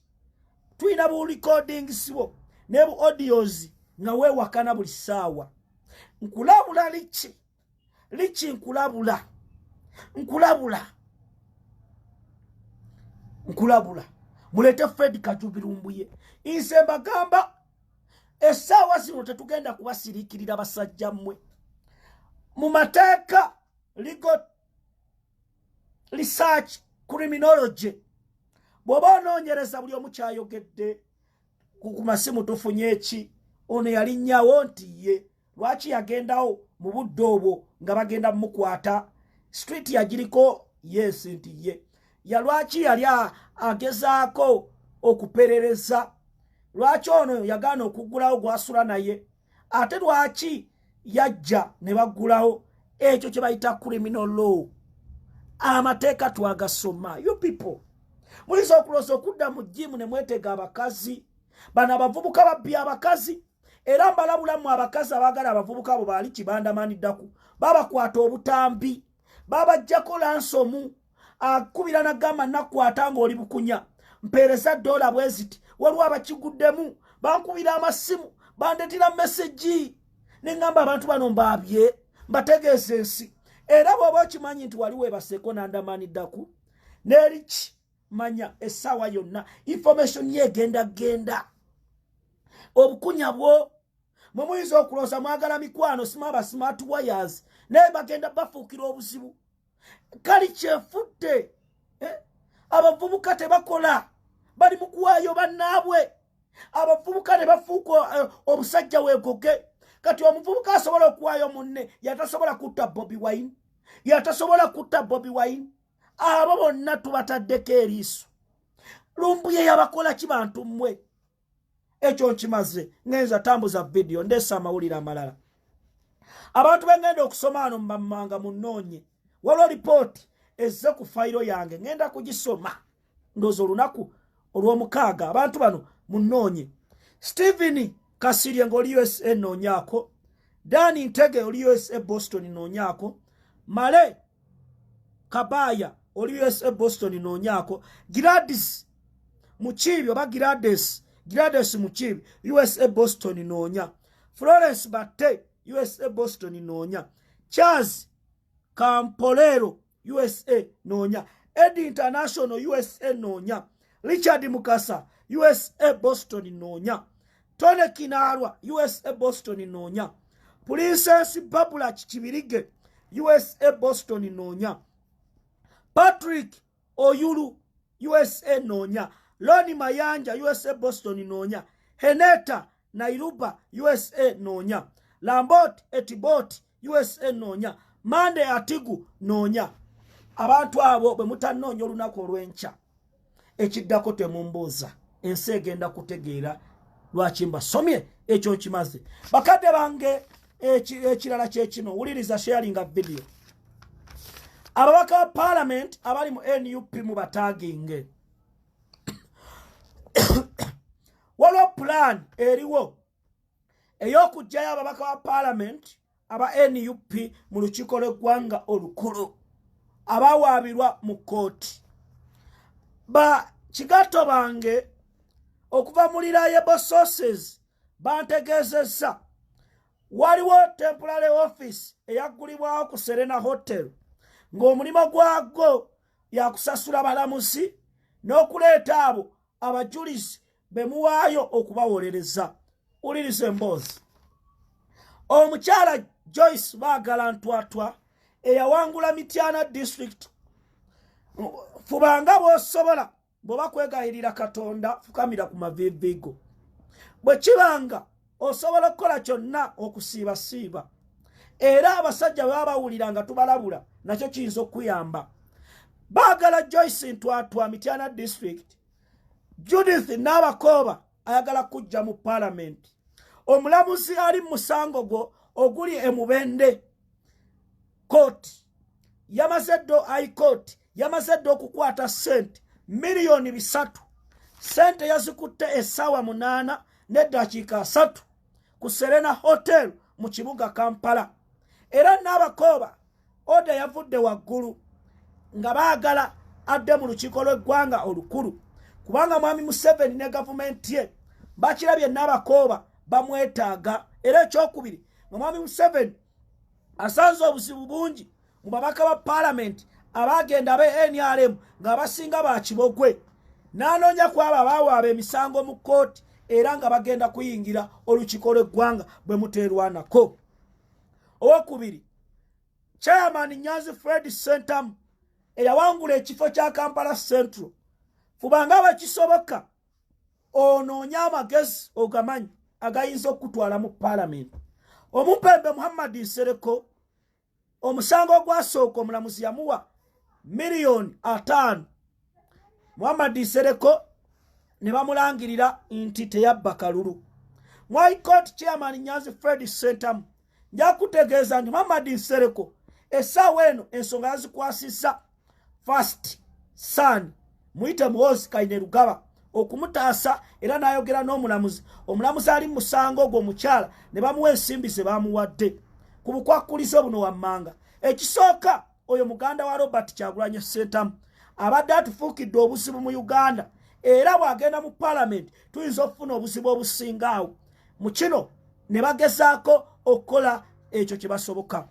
tuyina bu recording sibo ne bu audios nga weewakana buli ssaawa nkulabula Lichi nkulabula mulete Fred Kajubirumbuye inse mbagamba essaawa zino tetugenda kubasiriikirira basajja mmwe mu mateeka legal research criminology bw'oba onoonyereza buli omu kyayogedde ku masimu tufunye eki ono yalinnyawo nti ye lwaki yagendawo mu budde obwo nga bagenda mukwata street yagiriko yes nti ye lwaki yali agezaako okuperereza lwaki ono yagaana okuggulawo gwasula naye ate lwaki yajja ne baggulawo ekyo kye bayita criminal law amateeka twagasoma. You people muliza okulooza okudda mu jimu ne mwetega abakazi bano abavubuka babbye abakazi era mbalabulamu abakazi abaagala abavubuka abo baali kibandamaniddako babakwata obutambi babajjako lansomu akubira nagamba nakwata ng'oli bukunya mpeereza $1 bweziti waliwo abakiguddemu bankubira amasimu bandetira meseji nengamba abantu bano mbaabye mbategeeza ensi era bw'oba okimanyi nti wali weebaseko nandamaniddako n'eriki manya essaawa yonna information yegenda obukunya bwo mwe muyinza okulooza mwagala mikwano simaba smart wires naye bagenda bafuukira obuzibu kali kyefudde abavubuka tebakola bali mu kuwaayo bannaabwe abavubuka ne bafuuka obusajja weegoge kati omuvubuka asobola okuwaayo munne yatasobola kutta Bobi Wine abo bonna tubataddeko eriiso Lumbuye yabakola kibantu mmwe ekyo nkimaze ngenza tambuza video ndesa amawulire amalala abantu bengenda okusoma ano mbamanga munoonye waliwo report ezze ku fayiro yange ngenda kugisoma ndozo olunaku olw'omukaaga abantu bano munoonye Stephen Kasirye ng'oli USA noonyako Dani Ntege oli USA Boston noonyako Male Kabaya oli USA Boston noonyako Gladys Muchibi oba Gladys Muchibi USA Boston noonya Florence Bate USA Boston noonya Charles Campolero USA noonya Eddie International USA noonya Richard Mukasa USA Boston noonya Tone Kinarwa USA Boston noonya Princess Babula Kibirige USA Boston noonya Patrick Oyulu USA noonya Loni Mayanja USA Boston noonya Heneta Nairuba USA noonya Lambot Etibot USA noonya Mande Atigu noonya abantu abo bwe mutanoonya olunaku olw'enkya ekiddako temumbuuza ensi egenda kutegeera lwaki mbasomye ekyo nkimaze bakadde bange ekirala kyekino wuliriza sharinga video ababaka ba parliament abali mu NUP mu bataginge waliwo plan eriwo ey'okugyayo ababaka ba parliament aba NUP mu lukiiko lw'eggwanga olukulu abawaabirwa mu kooti ba kigato bange okuva mu reliable sources bantegeezezza waliwo temporary office eyaggulibwawo ku Serena Hotel ng'omulimu gwagwo yakusasula balamuzi n'okuleeta abo abajulizi bemuwaayo okubawolereza. Uliriza emboozi omukyala Joyce Baagala Ntwatwa eyawangula Mityana district fubanga bw'osobola bw'oba kwegayirira Katonda fukamira ku maviiviigo bwe kibanga osobola okukola kyonna okusiibasiiba era abasajja baba bawulira nga tubalabula nakyo kiyinza okuyamba baagala Joyce Ntwatwa Mityana district Judith Nabakooba ayagala kujja mu parliament omulamuzi ali mu musango gwo oguli emubende court yamazeddo high court yamazeddo okukwata sente miliyoni 3 sente yazikutte essaawa 8 n'eddakiika 3 ku Serena Hotel mu kibuga Kampala era Nabakooba oda yavudde waggulu nga baagala adde mu lukiiko lw'eggwanga olukulu kubanga mwami Museveni ne gavumenti ye bakirabye Nabakooba bamwetaaga era ekyokubiri mwami Museveni asanze obuzibu bungi mu babaka ba parliament abagenda abe NRM nga basinga ba kibogwe n'anoonya kwabo abawaaba emisango mu kooti era nga bagenda kuyingira olukiiko lw'eggwanga bwe muteerwanako. Owokubiri Chairman Nyanzi Fred Sentamu eyawangula ekifo kya Kampala Central fubanga bakisoboka onoonya amagezi ogamanyi agayinza okutwala mu parliament. Omupembe Muhammad Nsereko omusango gwasooka omulamuzi yamuwa miliyoni 5. Muhammad Nsereko ne bamulangirira nti teyabba kalulu. Mu High Court Chairman Nyanzi Fred Sentamu njakutegeeza nti Muhammad Nsereko essaawa eno ensonga yazikwasisa First Son muyite Muhoozi Kainerugaba okumutaasa era n'ayogera n'omulamuzi omulamuzi ali mu musango ogwo omukyala ne bamuwa ensimbi ze bamuwadde ku bukwakkulizo buno wammanga. Ekisooka oyo muganda wa Robert Kyagulanyi Ssentamu abadde atufuukidde obuzibu mu Uganda era bw'agenda mu parliament tuyinza okufuna obuzibu obusingaawo mu kino ne bagezaako okukola ekyo kye basoboka.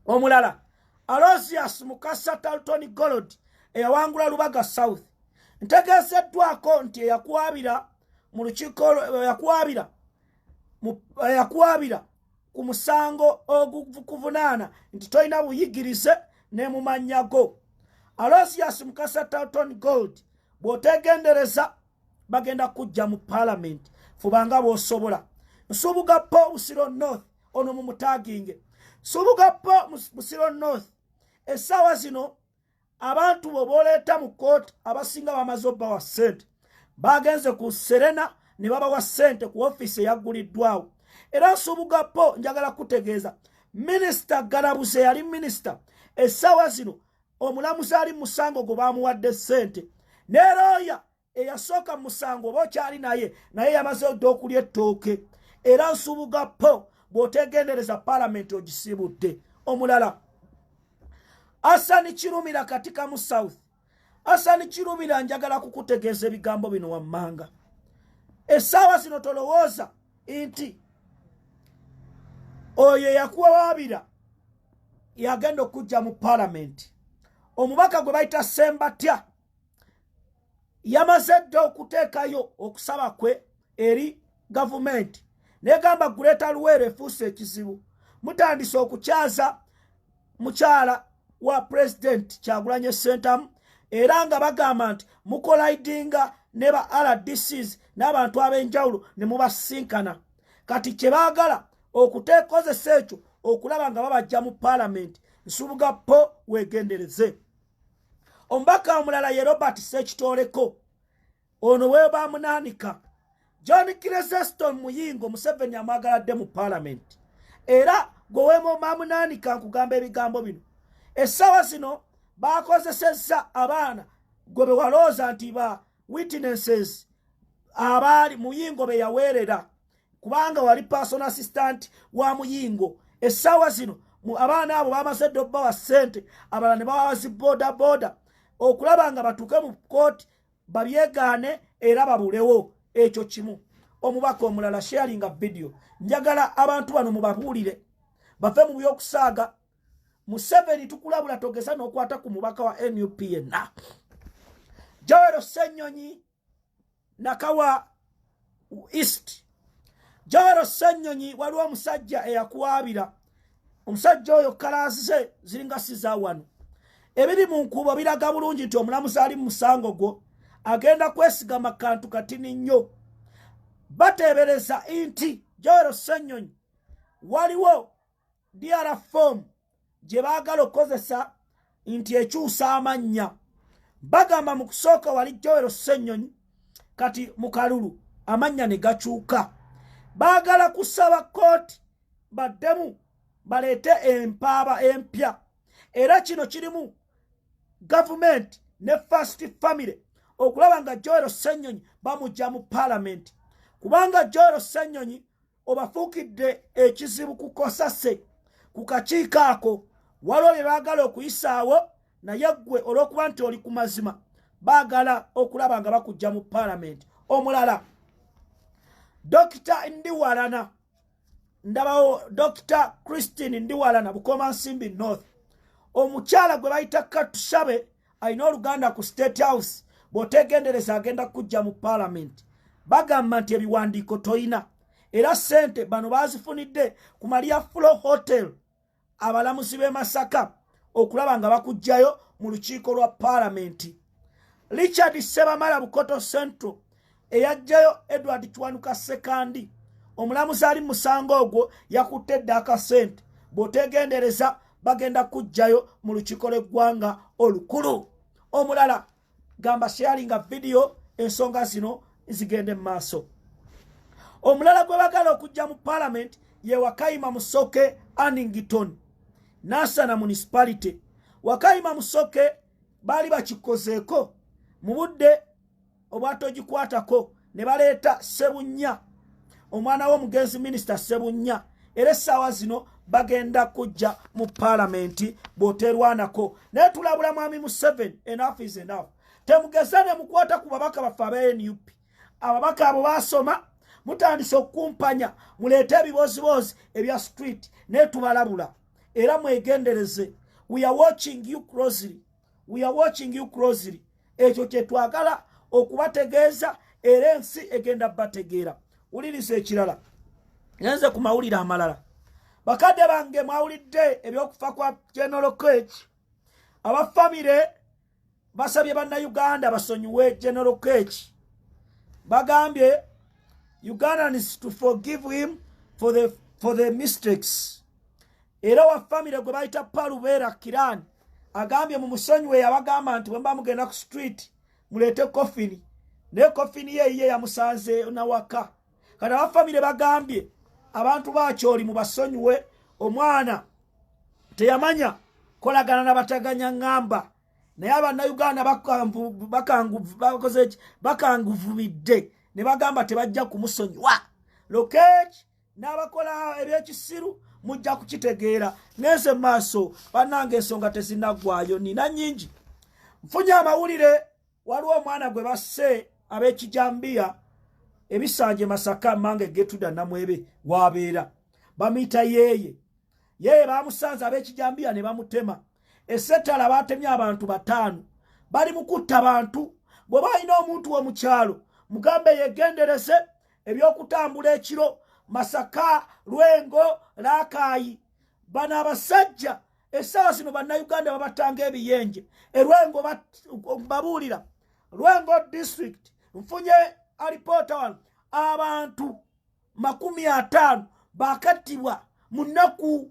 Omulala Aloysius Mukasa Talton Gold eyawangula Lubaga South ntegeezeddwako nti eyakwabira mu lukiiko yakwabira ku musango ogukuvunaana nti tolina buyigirize ne mumanyago. Aloysius Mukasa Talton Gold bw'otegendereza bagenda kujja mu parliament fubanga bw'osobola. Nsubuga po Busiro North ono mu mutaginge Nsubuga po Busiro North essaawa zino abantu boboleeta mu kooti abasinga bamaze obbawa ssente bagenze ku Serena ne babawa ssente ku ofiisi eyagguliddwawo era Nsubuga po njagala kutegeeza Minisita Galabuze yali minisita essaawa zino omulamuzi ali mu musango gwe baamuwadde ssente ne looya eyasooka mu musango oba okyali naye yamaze odde okulya ettooke era Nsubuga po bw'otegendereza parliament ogisiibudde. Omulala Asani Kirumira katika mu South. Asani Kirumira njagala kukutegeeza ebigambo bino wammanga. Essaawa zino tolowooza nti oyo yakuwaabira yagenda okujja mu parliament. Omubaka gwe bayita Sembatya yamaze dda okuteekayo okusaba kwe eri gavumenti negamba Guleta Luwero efuuse ekizibu mutandise okukyaza mukyala wa president Kyagulanyi Ssentamu era nga bagamba nti mukolaidinga ne ba RDCs n'abantu ab'enjawulo ne mubasinkana kati kye baagala okuteekozesa ekyo okulaba nga babajja mu parliament. Nsubuga po weegendereze. Omubaka omulala ye Robert Sekitoleko ono we bamunaanika John Chrysostom Muyingo Museveni amwagaladde mu parliament era gwe weemo bamunaanika nkugamba ebigambo bino. Essaawa zino bakozesezza abaana gwe bewalooza nti ba witnesses abaali Muyingo be yaweerera kubanga wali personal assistant wa Muyingo. Essaawa zino abaana abo bamaze dda obbawa ssente abalala ne babawa zi boda okulaba nga batuuke mu kooti babyegaane era babulewo. Ekyo kimu. Omubaka omulala sharinga video njagala abantu bano mubabuulire bave mu byokusaaga. Museveni tukulabula togeza n'okwata ku mubaka wa NUP yenna. Joel Ssenyonyi Nakawa East. Joel Ssenyonyi waliwo omusajja eyakuwaabira omusajja oyo kalaasi ziringa siza wano ebiri mu nkubo biraga bulungi nti omulamuzi ali mu musango gwo agenda kwesigama kantu katini nnyo bateebereza nti Joel Ssenyonyi waliwo DR form gye baagala okukozesa nti ekyusa amannya bagamba mu kusooka wali Joel Ssenyonyi kati mu kalulu amannya ne gakyuka baagala kusaba kooti baddemu baleete empaaba empya era kino kirimu gavumenti ne First Family okulaba nga Joel Ssenyonyi bamujja mu Parliament kubanga Joel Ssenyonyi obafuukidde ekizibu ku Kosase ku kakiiko ako waliwo bye baagala okuyisaawo naye ggwe olw'okuba nti oli ku mazima baagala okulaba nga bakujja mu Parliament. Omulala Dr. Ndiwalana ndabawo Dr. Christine Ndiwalana Bukomansimbi North omukyala gwe bayita Katushabe alina oluganda ku State House bw'otegendereza agenda kujja mu Parliament bagamba nti ebiwandiiko toyina era ssente bano bazifunidde ku Maria Flow Hotel abalamuzi b'e Masaka okulaba nga bakujjayo mu lukiiko lwa Parliament. Richard Sebamala Bukoto Central eyajjayo Edward Chwanuka Sekandi omulamuzi ali musango ogwo yakutte ddaka ssente bw'otegendereza bagenda kujjayo mu lukiiko lw'eggwanga olukulu. Omulala gamba sharinga video ensonga zino zigende mu maaso. Omulala gwe bagala okujja mu Parliament ye Wakayima Musoke Annington Nasana Municipality. Wakayima Musoke bali bakikozeeko mu budde obwatogikwatako ne baleeta Sebunya omwana w'omugenzi Minister Sebunya era essaawa zino bagenda kujja mu Parliament bw'oterwanako naye tulabula mwami Museveni enough is enough. Temugeza ne mukwata ku babaka baffe aba NUP ababaka abo basoma mutandise okumpanya muleete ebibozibozi ebya street naye tubalabula era mwegendereze. We are watching you closely. We are watching you closely. Ekyo kye twagala okubategeeza era ensi egenda bategeera. Wuliriza ekirala ngenze ku mawulire amalala. Bakadde bange mwawulidde ebyokufa kwa General Kech. Abafamire basabye bannayuganda basonyiwe General Kech. Bagambye Ugandans to forgive him for the mistakes. Era wa family gwe bayita Palubera Kiran agambye mu musonyiwe yabagamba nti bwe mugenda ku street mulete coffin ne coffin ye yamusanze na waka. Kana wa family bagambye abantu bakyoli mu basonyiwe omwana teyamanya kolagana na bataganya ngamba naye abannayuganda bakanguvubidde ne bagamba tebajja kumusonyiwa. Lokech n'abakola ebyekisiru mujja kukitegeera ngenze maaso bannange ensonga tezinaggwayo nina nnyingi. Nfunye amawulire waliwo omwana gwe basse ab'ekijambiya ebisanje Masaka Mange Getuda Namwebe wabeera bamuyita yeeye bamusanze ab'ekijambiya ne bamutema. Esettala batemye abantu 5 bali mu kutta bantu. Bwe balina omuntu w'omukyalo mugambe yegenderese ebyokutambula ekiro Masaka Lwengo Lakayi bana abasajja essaawa zino bannayuganda babatanga ebiyenje Lwengo babuulira Lwengo district nfunye alipota wano abantu 50 bakattibwa mu nnaku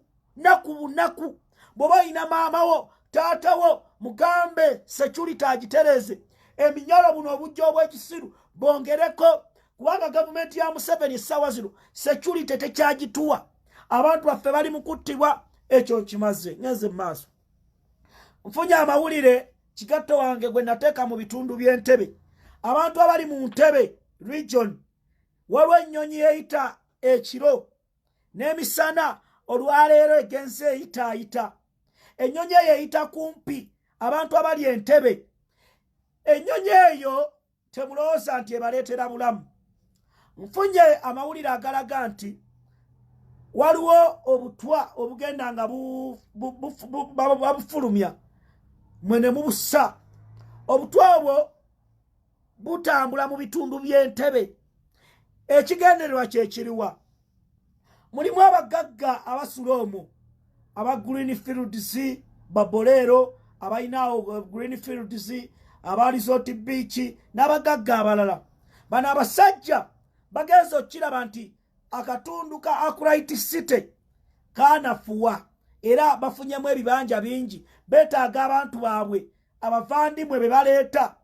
bwe balina maamawo taatawo mugambe security agitereze eminyolo buno obujja obw'ekisiru bongereko kubanga gavumenti ya Museveni essaawa zino security tekyagituwa abantu baffe bali mu kuttibwa. Ekyo kimaze ngenze mu maaso. Nfunye amawulire kigatto wange gwe nateeka mu bitundu by'Entebbe abantu abali mu Ntebbe region waliwo ennyonyi eyita ekiro n'emisana olwaleero egenze eyitaayita. Ennyonyi eyo eyita kumpi abantu abali Entebbe. Ennyonyi eyo temulowooza nti ebaleetera bulamu. Nfunye amawulire agalaga nti waliwo obutwa obugenda nga babufulumya mwene mubussa. Obutwa obwo butambula mu bitundu by'Entebbe. Ekigendererwa kye kiriwa mulimu abagagga abasula omwo aba Greenfields babolero abayinawo Greenfields aba Resort Beach n'abagagga abalala bano abasajja bagenza okiraba nti akatundu ka Arkwright City kanafuwa era bafunyemu ebibanja bingi betaaga abantu baabwe abavandimwe be baleeta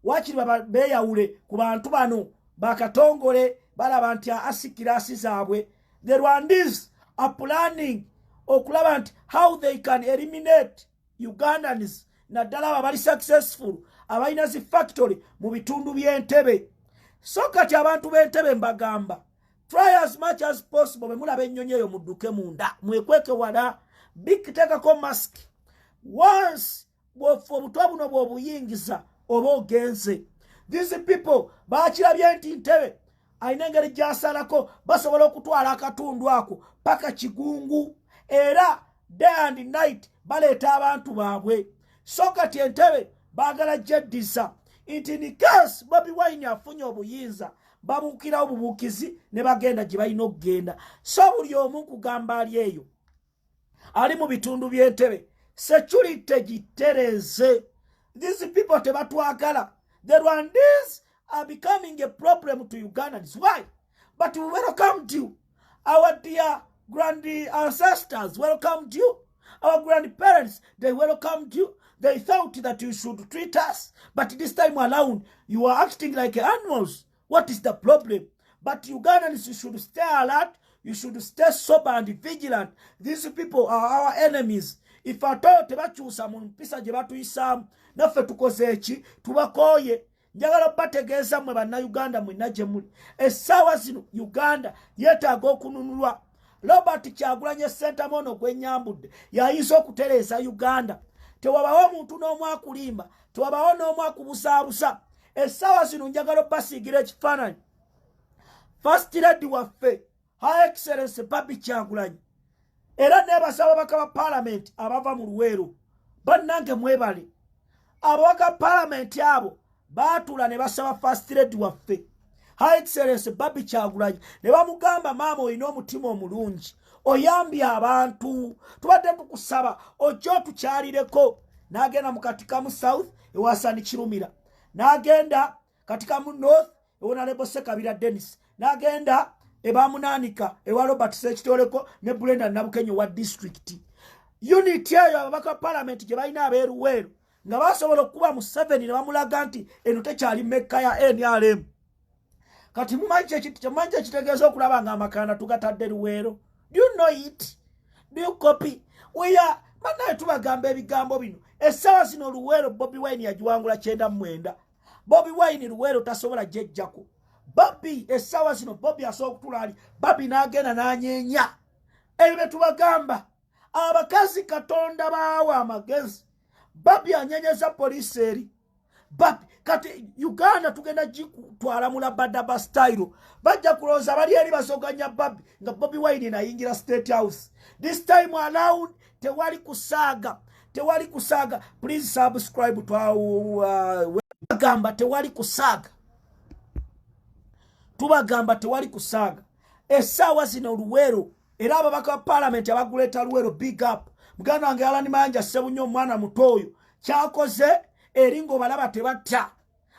wakiri beeyawule ku bantu bano bakatongole balaba nti asikirasi zaabwe. The Rwandese are planning okulaba nti how they can eliminate Ugandans naddala abali successful abalina zi factory mu bitundu by'Entebbe. So kati abantu b'Entebbe mbagamba try as much as possible bemulaba ennyonyi eyo mudduke munda mwekweke wala bikitekako mask once obutwa buno bw'obuyingiza oba ogenze. These people bakirabye nti Ntebbe ayina engeri gy'asalako basobola okutwala akatundu ako paka Kigungu era day and night baleeta abantu baabwe. So kati Entebbe baagala gyeddiza nti in case Bobi Wine afunye obuyinza babuukirawo bubuukizi ne bagenda gye balina okugenda. So buli omu kugamba ali eyo ali mu bitundu by'Entebbe security gitereze. These people tebatwagala. The Rwandese are becoming a problem to Ugandans. Why? But we welcomed you. Our dear grand ancestors welcomed you. Our grandparents, they welcomed you. They thought that you should treat us. But this time around, you are acting like animals. What is the problem? But Ugandans, you should stay alert. You should stay sober and vigilant. These people are our enemies. If at all tebakyusa mu mpisa gye batuyisaamu naffe tukoze eki tubakoye. Njagala bategeeza mwe bannayuganda mwina gye muli essaawa zino Uganda yeetaaga okununulwa. Robert Kyagulanyi Sentamono gwennyambudde yayinza okutereeza Uganda. Tewabawo omuntu n'omu akulimba, tewabawo n'omu akubusaabusa. Essaawa zino njagala basiigira ekifaananyi First Lady waffe Her Excellency Papi Kyagulanyi era neebasa ababaka ba Parliament abava mu Luweero. Bannange mwebale ababaka Parliament abo baatula ne basaba First Lady waffe Her Excellency Papi Kyagulanyi ne bamugamba maama olina omutima omulungi oyambye abantu tubadde tukusaba ojja otukyalireko. N'agenda mu katika mu South ewa Sani Kirumira, n'agenda katika mu North ewa Honorable Ssekabira Dennis, n'agenda ebamunaanika ewa Robert Ssekitoleko ne Brenda Nabukenyo wa district. Unity eyo ababaka Parliament gye balina abeeruweero nga basobola okuba mu 7 ne bamulaga nti eno tekyali mmekka ya NRM. Kati mumanyi ekitegeeza okulaba nga amakanda tugatadde Luweero. Do you know it? Do you copy? Banaye tubagamba ebigambo bino. Essaawa zino Luweero Bobi Wine yagiwangula 9-9. Bobi Wine Luweero tasobola gyejjako. Bobi essaawa zino Bobi asobola okutulaali. Bobi n'agenda n'anyeenya. Ebyo bye tubagamba. Abakazi Katonda baawa amagezi. Bobi anyenyeza poliisi eri. Bobi kati Uganda tugenda gitwala mu Labadaba style. Bajja kulowooza bali eri basoganya Bobi nga Bobi Wine nayingira State House. This time around tewali kusaaga. Tewali kusaaga. Please subscribe to our tubagamba tewali kusaaga. Tubagamba tewali kusaaga. Essaawa zino Luweero era ababaka Parliament abaguleeta Luweero big up. Muganda wange Alani Mayanja Ssebunya omwana muto oyo kyakoze eringo balaba tebatta.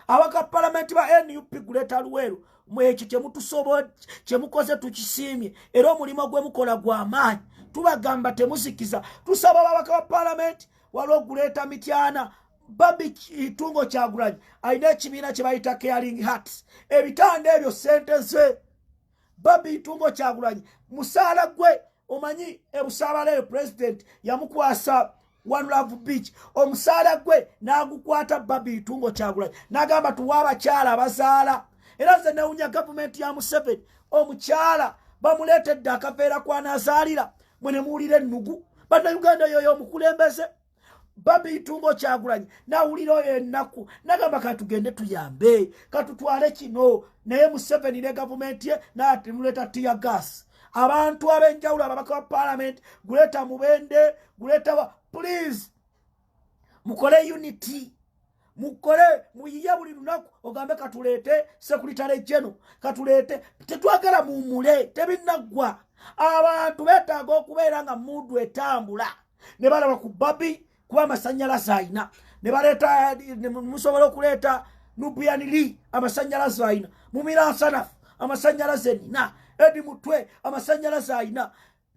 Abaka Parliament ba NUP guleeta Luweero mweki kyemukoze tukisiimye era omulimo gwe mukola gwa maanyi. Tubagamba temuzikiza. Tusaba ababaka ba Parliament waliwo guleeta Mityana Bobi Itungo Kyagulanyi alina ekibiina kye bayita Caring Hearts. Ebitanda ebyo ssente ze. Bobi Itungo Kyagulanyi musaala gwe omanyi Busaabaleyo President yamukwasa One Love Beach. Omusaala gwe n'agukwata Bobi Itungo Kyagulanyi n'agamba tuwa abakyala abazaala. Era nze newunya gavumenti ya Museveni omukyala bamuleetedde akaveera kwanazaalira mwe ne muwulira ennugu. Bannayuganda yoyo omukulembeze Bobi Itungo Kyagulanyi n'awulira oyo ennaku n'agamba katugende tuyambe katutwale kino. Naye Museveni ne gavumenti ye n'atemuleeta tear gas. Abantu ab'enjawulo ababaka ba Parliament guleeta Mubende guleeta please mukole unity. mukole muyiye buli lunaku ogambe katulete sekuritale jeno katulete tetwagala mumule tebinaggwa abantu betaaga okubeera nga mundu etambula ne balaba ku babi kuba amasanyalaze ayina ne baleeta musobola okuleeta nubianili amasanyalaze ayina mumiransanafu amasanyalaze nina edi mutwe amasanyalaze ayina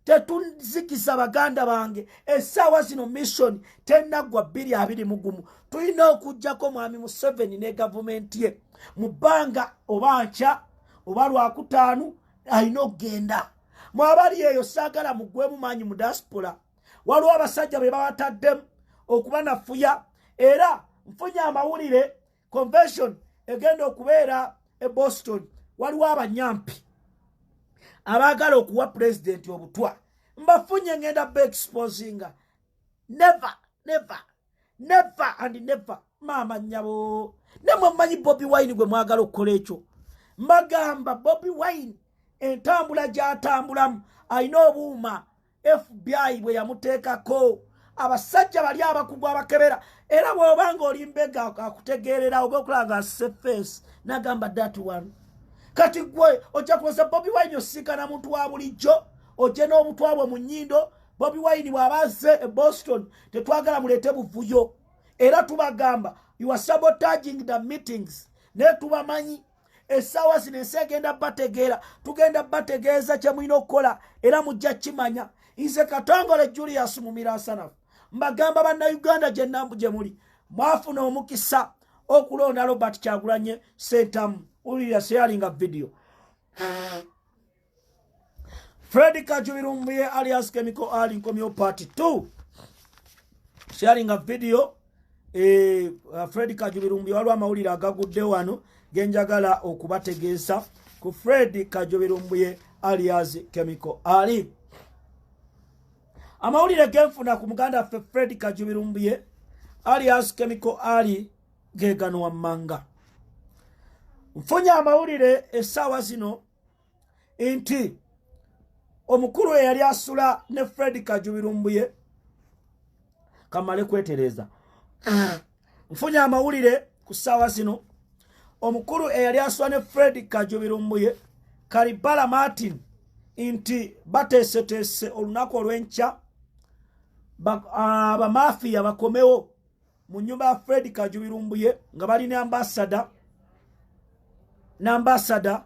tetunzikiza baganda bange essaawa zino mission tenaggwa 221 tulina okujjako mwami Museveni ne gavumenti ye mu bbanga oba nkya oba lwakutaano alina okgenda mwabali eyo saagala mugwemu maanyi mu diaspora waliwo abasajja be babataddemu okuba nafuya era nfunye amawulire convention egenda okubeera e Boston waliwo abanyampi abagala okuwa president obutwa mbafunye ngenda exposinga never and never mama nyabo nemwe mmanyi Bobi Wine gwe mwagala okukola ekyo mbagamba Bobi Wine entambula gy'atambulamu alina obuuma FBI bwe yamuteekako abasajja bali abakugwa abakebera era bw'obanga olimbega akutegeerera oba okulanga face nagamba that one kati gwe ojja kuloza Bobi Wine osikana muntu wa bulijjo ojje n'obutwabwe mu nnyindo Bobi Wine bw'abazze e Boston tetwagala muleete buvuyo era tubagamba you are sabotaging the meetings ne tubamanyi essaawa zino ensi egenda bategeera tugenda bategeeza kye mulina okukola era mujja kimanya nze Katongole Julius Mumiransanafu mbagamba bannayuganda gye muli mwafuna omukisa okulonda Robert Kyagulanyi Ssentamu ulira sharinga video Fred Kajubirumbuye alias Chemical Ali Nkomyo part 2 sharinga video Fred Kajubirumbuye walwa amawulire agagudde wano genjagala okubategeeza ku Fred Kajubirumbuye alias Chemical Ali amawulire genfuna ku muganda Fred Kajubirumbuye alias Chemical Ali gegano wammanga mfunya amawulire essaawa zino nti omukulu eyali asula ne Fred Kajubirumbuye kamale kwetereza mfunya amawulire ku ssaawa zino omukulu eyali asula ne Fred Kajubirumbuye Kalibala Martin nti bateeseteese olunaku olw'enkya abamafiya bakomewo mu nnyumba ya Fred Kajubirumbuye nga bali ne ambasada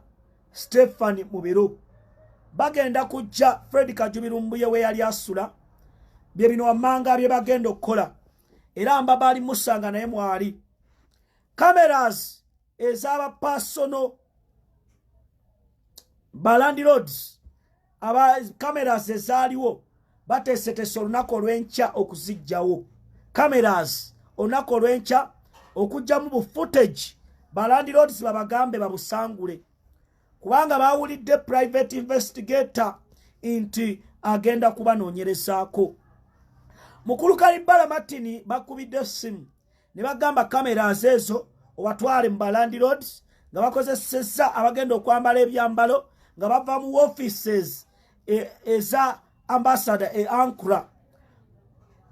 Stephen Mubiru bagenda kujja Fred Kajubirumbuye we yali asula bye bino wammanga bye bagenda okukola era mba bali musanga naye mwali cameras ez'aba personal balandiroads aba cameras ezaaliwo bateeseteese olunaku olw'enkya okuzijjawo cameras olunaku olw'enkya okujjamu bu footage balandiroads babagambe babusangule kubanga bawulidde private investigator nti agenda kubanoonyerezaako mukulu Kalibala Martin bakubidde essimu ne bagamba cameras ezo obatwale mu balandiroads nga bakozesezza abagenda okwambala ebyambalo nga bava mu offices eza ambassador Ankara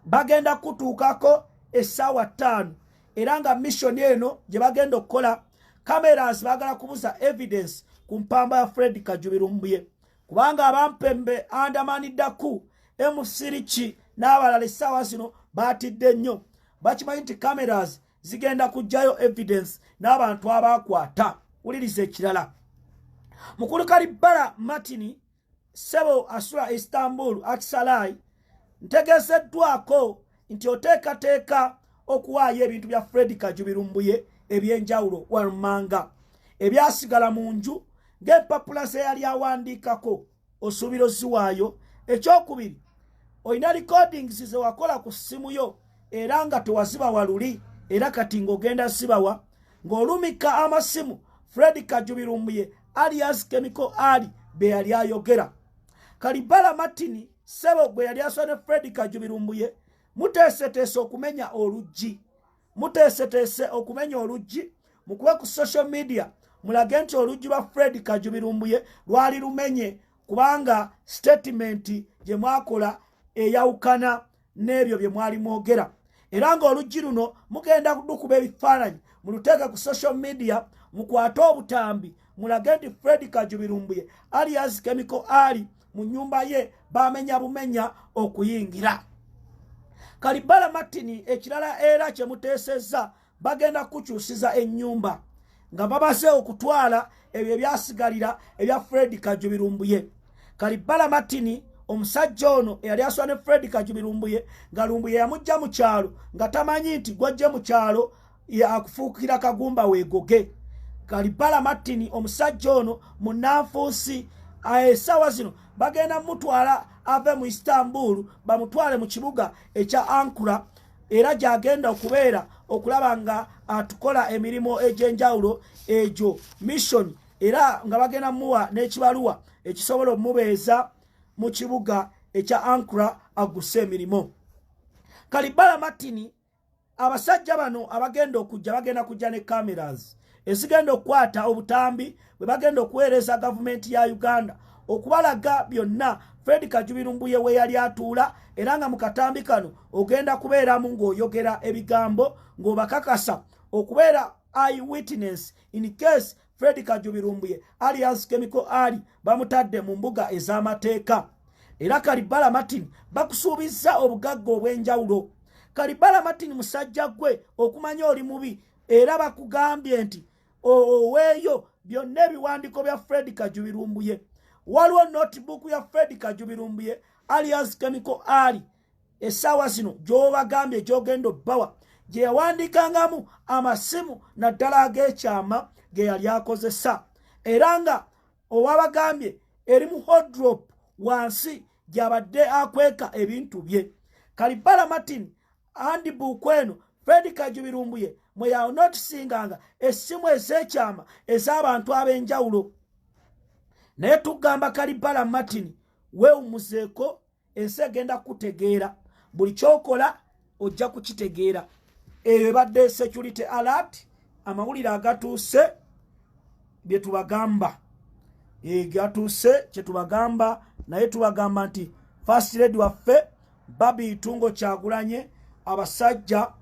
bagenda kutuukako essaawa 5 era nga mission eno gye bagenda okukola cameras bagala kubuza evidence ku mpamba ya Fred Kajubirumbuye kubanga abampembe andamanidaku emusirichi n'abalala essaawa zino baatidde nnyo bakimanyi nti cameras zigenda kujjayo evidence n'abantu abakwata uliriza ekirala mukulu Kalibala Martin sebo asula Istanbul Aksaray ntegezeddwako nti oteekateeka okuwaayo ebintu bya Fred Kajubirumbuye ebyenjawulo wammanga ebyasigala mu nju ng'empapula ze yali awandiikako osuubira oziwaayo ekyokubiri olina recordings ze wakola ku ssimu yo era nga tewazibawa luli era kati ng'ogenda zibawa ng'olumika amasimu Fred Kajubirumbuye alias Chemical Ali be yali ayogera Kalibala Martin sebo gwe yali aswa ne Fred Kajubirumbuye muteeseteese okumenya oluggi mukuwe ku social media mulage nti oluggi lwa Fred Kajubirumbuye lwali lumenye kubanga statement gye mwakola eyawukana n'ebyo bye mwali mwogera era ng'oluggi luno mugenda lukuba ebifaananyi muluteeke ku social media mukwate obutambi mulage nti Fred Kajubirumbuye alias Chemical Ali mu nnyumba ye bamenya bumenya okuyingira. Kalibala Martin ekirala era kye muteesezza bagenda kukyusiza ennyumba nga babaze okutwala ebyo ebyasigalira ebya Fred Kajubirumbuye. Kalibala Martin omusajja ono eyali aswa ne Fred Kajubirumbuye nga Lumbuye yamujja mu kyalo nga tamanyi nti gwajje mu kyalo akufuukira kagumba weegoge. Kalibala Martin omusajja ono munnanfuusi essaawa zino bagenda mutwala ave mu Istanbul bamutwale mu kibuga ekya Ankara era gyagenda okubeera okulaba nga atukola emirimu egy'enjawulo egyo mission era nga bagenda muwa n'ekibaluwa ekisobola omubeeza mu kibuga ekya Ankara agusse emirimu. Kalibala Martin abasajja bano abagenda okujja bagenda kujja ne cameras ezigenda okukwata obutambi bwe bagenda okuweereza gavumenti ya Uganda okubalaga byonna Fred Kajubirumbuye we yali atuula era nga mu katambi kano ogenda kubeeramu ng'oyogera ebigambo ng'obakakasa okubeera eyewitness in case Fred Kajubirumbuye alias Chemical Ali bamutadde mu mbuga ez'amateeka. Era Kalibala Martin bakusuubizza obugagga obw'enjawulo. Kalibala Martin musajja gwe okumanya oli mubi era bakugambye nti oweeyo byonna ebiwandiiko bya Fred Kajubirumbuye. Waliwo notebook ya Fred Kajubirumbuye alias Chemical Ali essaawa zino gy'obagambye gy'ogenda obbawa gye yawandiikangamu amasimu naddala ag'ekyama ge yali akozesa era nga owabagambye eri mu wardrobe wansi gy'abadde akweka ebintu bye. Kalibala Martin handbook eno Fred Kajubirumbuye mwe yaonotisinganga essimu ez'ekyama ez'abantu ab'enjawulo. Naye tugamba Kalibala Martin weewumuzeeko ensi egenda kutegeera buli kyokola ojja kukitegeera. Eyo ebadde security alert amawulire agatuuse bye tubagamba gatuuse kye tubagamba naye tubagamba nti First Lady waffe Babi Itungo Kyagulanyi abasajja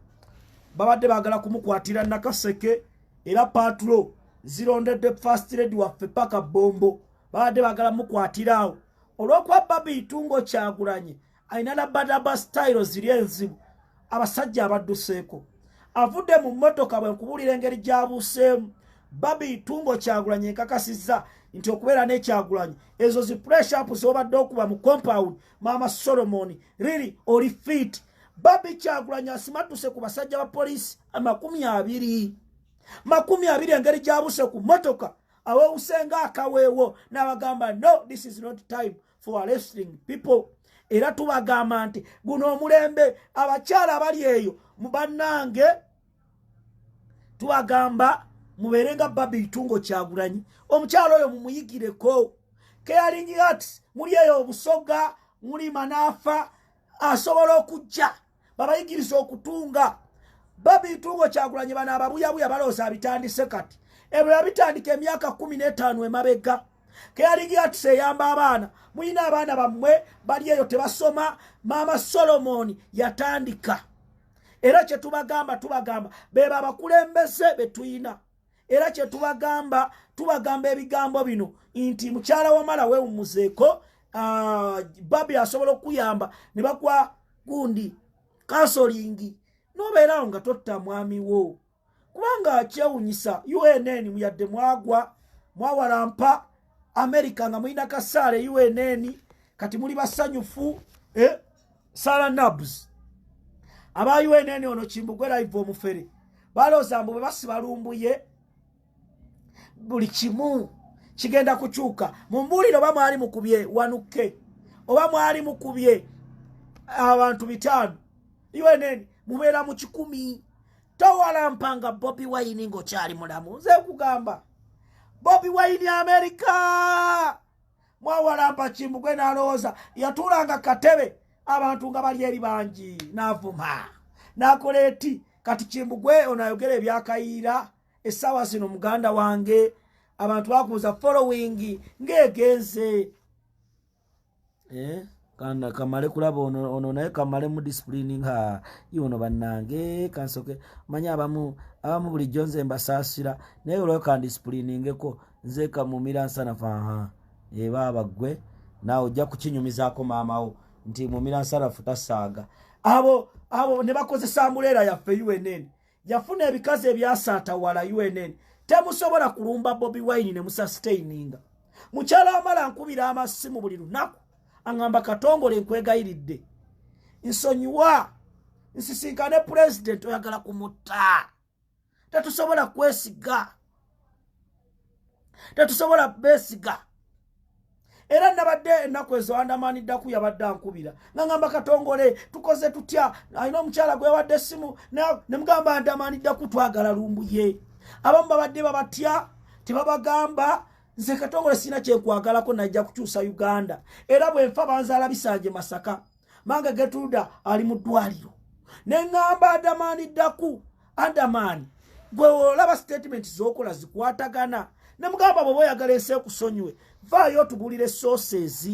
babadde baagala kumukwatira Nakaseke era patro zirondedde First Lady waffe paka Bombo babadde baagala mukwatira awo olw'okuba Babi Itungo Kyagulanyi ayina labadaba style ziri enzibu abasajja abadduseeko avudde mu mmotoka bwe nkubulira engeri gy'abuuseemu. Babi Itungo Kyagulanyi nkakasizza nti okubeera n'Ekyagulanyi ezo zi pressure up z'obadde okuba mu compound Mama Solomon really oli fit. Babi Kyagulanyi asimattuse ku basajja ba poliisi 20 engeri gy'abuse ku mmotoka awewusenga akaweewo n'abagamba no this is not time for arresting people. Era tubagamba nti guno omulembe abakyala abali eyo mu bannange tubagamba mubeerenga Babi Itungo Kyagulanyi omukyalo oyo mumuyigireko caring arts muli eyo obusoga muli manaafa asobola okujja babayigiriza okutunga. Babi Itungo Kyagulanyi bano ababuyabuya balooza abitandise kati ebyo yabitandika emyaka 15 emabega. Caring arts eyamba abaana mulina abaana bammwe bali eyo tebasoma Mama Solomon yatandika era kye tubagamba beba abakulembeze betuyina era kye tubagamba ebigambo bino nti mukyala wamala weewumuzeeko Babi asobola okuyamba ne bakwa gundi kansolingi nobeerawo nga totta mwami wo kubanga kyewunyisa UNN muyadde mwawalampa America nga mulina kasaale UNN kati muli basanyufu Sara Nabs aba UNN ono Kimbugwe live omufere balooza mbu bwe basiba Lumbuye buli kimu kigenda kukyuka. Mumbulire oba mwali mukubye wanuke oba mwali mukubye abantu 5 UNN mubeera mu 10 towalampanga Bobi Wine ng'okyali mulamu. Nze kugamba Bobi Wine America mwawalampa Kimbugwe n'alowooza yatuulanga katebe abantu nga bali eri bangi n'avuma n'akola eti kati Kimbugwe onayogera ebyakayiira essaawa zino muganda wange abantu bakubuza following ng'egenze kana kamale kulaba ono naye kamale mu disciplining ha yono bannange kansoke manya abamu buli jonze mbasasira naye olwo kan disciplining ko nze kamumira nsana fa baba gwe nawe ojja kukinyumizaako maamawo nti mumira nsana futa saaga abo ne bakozesa ambuleera yaffe UNN yafuna ebikazi ebyasaata wala UNN temusobola kulumba Bobi Wine ne musustaininga mukyala amala nkubira amasimu buli lunaku angamba Katongole nkwegayiridde nsonyiwa nsisinkane president oyagala kumutta tetusobola kwesiga tetusobola besiga era nabadde ennaku ezo andamaniddaku yabadde ankubira ngamba Katongole tukoze tutya alina omukyala gwe yawadde essimu ne mugamba andamaniddaku twagala lumbuye abamu babadde babatya tebabagamba nze Katongole sina kyekwagalako najja kukyusa Uganda era bwenfa banzaala bisanje Masaka Mange Getruda ali mu ddwaliro ne ngamba andamaniddaku andamani gwe olaba statement z'okola zikwatagana ne mugamba bwe oyagala ensi kusonywe vaayo tubulire sources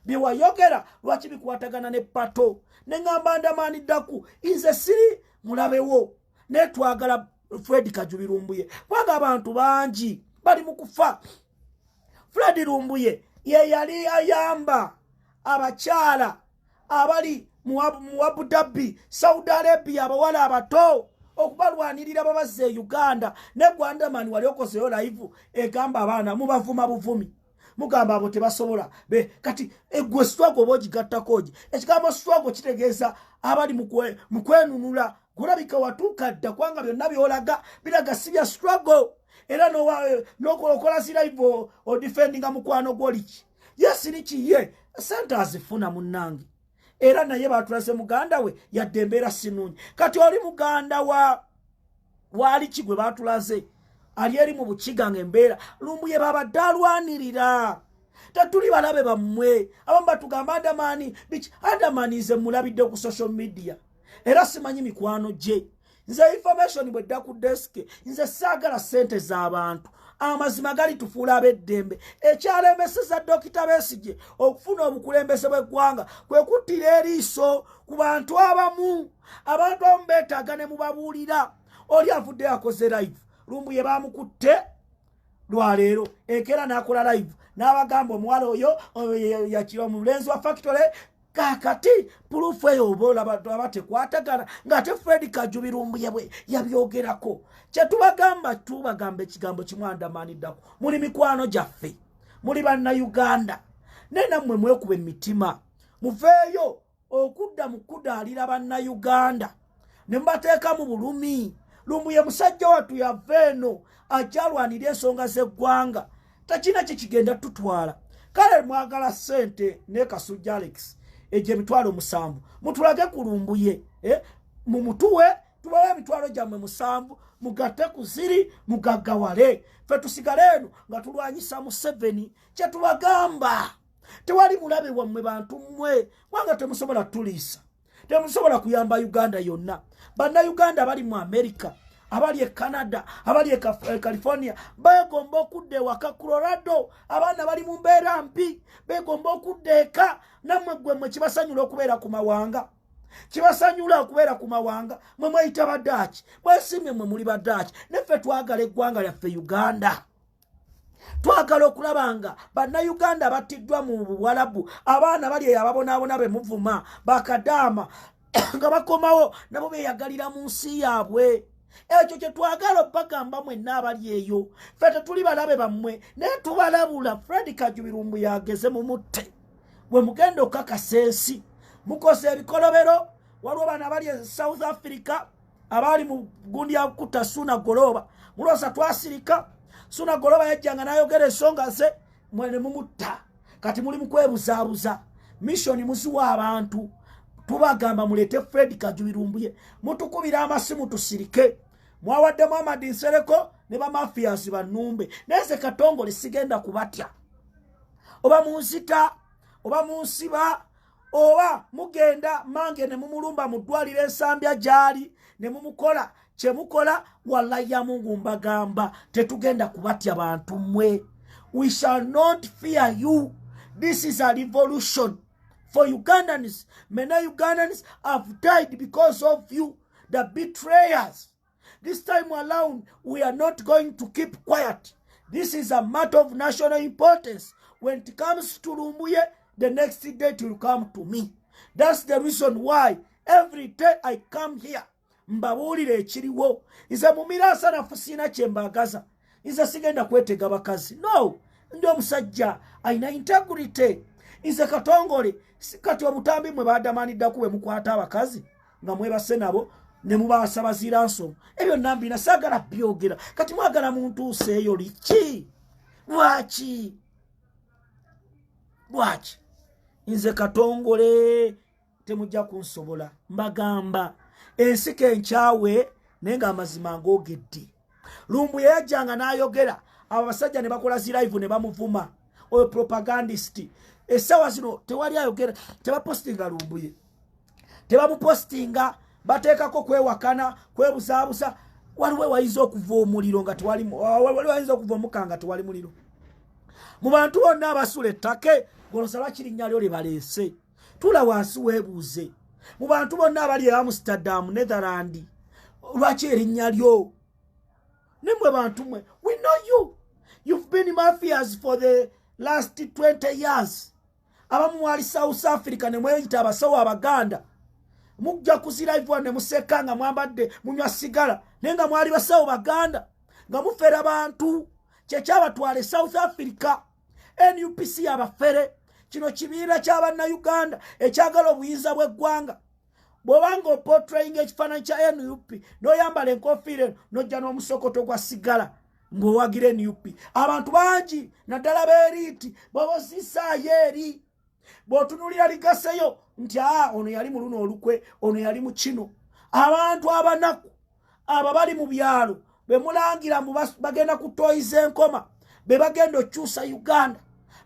bye wayogera lwaki bikwatagana ne pato ne ngamba andamaniddaku nze siri mulabewo ne twagala Fred Kajubi Lumbuye kwanga abantu bangi bali mu kufa Fred Lumbuye ye yali ayamba abakyala abali mu Abu Dhabi Saudi Arabia abawala abato okubalwanirira babazze Uganda ne Gwandamani wali okozeyo live egamba abaana mubavuma buvumi mugamba abo tebasobola be kati egwe struggle bojigattakoje ekigambo struggle kitegeeza abali mu kwenunula kulabika watuuka dda kwanga byonna byolaga biraga sibya struggle era nokola live o defendinga mukwano gwoliki yes nikiye sente azifuna munnange era naye batulase muganda we yadde embeera sinungi kati oli muganda wali kigwe batulaze ali eri mu bukiga ng'embeera Lumbuye babadde alwanirira tetuli balabe bammwe abamu batugamba Andamani nze mulabidde ku social media era simanyi mikwano gye nze information bwedda ku desk nze saagala ssente z'abantu amazima gali tufuula ab'eddembe ekyalemeseza Dokita Besigye okufuna obukulembeze bw'eggwanga kwe kuttira eriiso ku bantu abamu beetaaga ne mubabuulira oli avudde akoze live Lumbuye bamukutte lwaleero ekera n'akola live n'abagamba omuwala oyo yakira omulenzi wa factory kakati proof eyo obola abatekwatagana ng'ate Fred Kajubi Lumbuye bwe yabyogerako tubagamba ekigambo kimu andamaniddako muli mikwano gyaffe muli bannayuganda naye nammwe mwekuba emitima muveeyo okudda mu kudaalira bannayuganda ne mbateeka mu bulumi Lumbuye musajja wattu yava eno ajalwanira ensonga z'eggwanga takina kikigenda tutwala kale mwagala ssente ne Kasujja Alex eje mitwalo 7 mutulage ku Lumbuye mumutuwe tubawe emitwalo gyammwe 7 mugatte ku ziri mugaggawale ffe tusigale eno nga tulwanyisa mu 7 kye tubagamba tewali mulabe wammwe bantu mmwe wanga temusobola tuliisa temusobola kuyamba Uganda yonna bannayuganda bali mu America abali Canada abali California begomba okudda ewaka Colorado abaana bali mu mbeera mpi begomba okudda eka nammwe gwe kibasanyula okubeera ku mawanga mwe mweyita baddaaki mwesimye mwe muli baddaaki neffe twagala eggwanga lyaffe Uganda twagala okulabanga bannayuganda battiddwa mu Buwalabu abaana bali eyo ababonaabona be muvuma bakadaama nga bakomawo nabo beeyagalira mu nsi yaabwe ekyo kye twagala obbagamba mwenna abali eyo ffe tetuli balabe bammwe naye tubalabula Fred Kajubi Lumbuye ageze mu mutte bwe mugenda okukakasa ensi mukoze ebikolobero waliwo bana abali e South Africa abali mu gundi ya kutta Suna Goloba muloosa twasirika Suna Goloba yajjanga n'ayogera ensonga ze mwene mumutta kati muli mu kwebuzaabuza mission muziwa abantu tubagamba mulete Fred Kajubi Lumbuye mutukubira amasimu tusirike mwawadde Muhammad Nsereko ne ba mafias banumbe neze Katongole sigenda kubatya oba munzita oba munsiba oba mugenda mange ne mumulumba mu ddwaliro ensambya gyali ne mumukola kyemukola wallahi ya Mungu mbagamba tetugenda kubatya bantu mmwe we shall not fear you. This is a revolution for Ugandans. Many Ugandans have died because of you, the betrayers. This time around, we are not going to keep quiet. This is a matter of national importance. When it comes to Lumbuye, the next day it will come to me. That's the reason why every day I come here. Mbabulire ekiriwo. Ize mumirasa na fusina chembagaza. Ize sigenda kwetega bakazi. No. Ndio musajja aina integrity. Ize katongole kati obutambi mwe badamanidda kuwe mukwata abakazi nga mwebase nabo ne mubasa baziranso. Ebyo nambi nasagala byogera. Kati mwagala muntu useyo lichi. Lwaki? Inze katongole temujja kunsobola. Mbagamba ensike enchawe nenga amazima ngogedde. Lumbuye yajjanga n'ayogera abasajja ne bakola live ne bamuvuma. Oyo propagandist. Esawa zino tewali ayogera tebapostinga Lumbuye. Tebamupostinga bateekako kwewakana kwebusaabusa. Waliwo wayinza okuva omuliro nga tewali wayinza okuva omuka nga tewali muliro. Mu bantu bonna abasula ettake golosala kirinnya lyo baleese. Tula wansi weebuuze. Mu bantu bonna abali e Amsterdam, Netherland, lwaki erinnya lyo? Nimwe bantu mwe, we know you. You've been mafias for the last 20 years. Abamu mwali South Africa ne mweyita abasawo Abaganda. Mujja kuziraivu ne musekanga mwambadde munywa sigala nenga mwali basawo Baganda nga mufera bantu kyeky'abatwale South Africa. NUPC abafere kino kibiira ky'abanna Uganda ekyagala obuyinza bw'eggwanga. Bw'obanga oportraying ekifaananyi kya NUP n'oyambala enkofiira n'ojja n'omusokoto gwa sigala ng'owagira NUP. Abantu bangi naddala beeriiti bobosisaayo eri. Bw'otunulira ligaseyo nti ono yali mu luno olukwe, ono yali mu kino. Abantu abanaku abo bali mu byalo be mulangira bagenda kutoyiza enkoma be bagenda okyusa Uganda.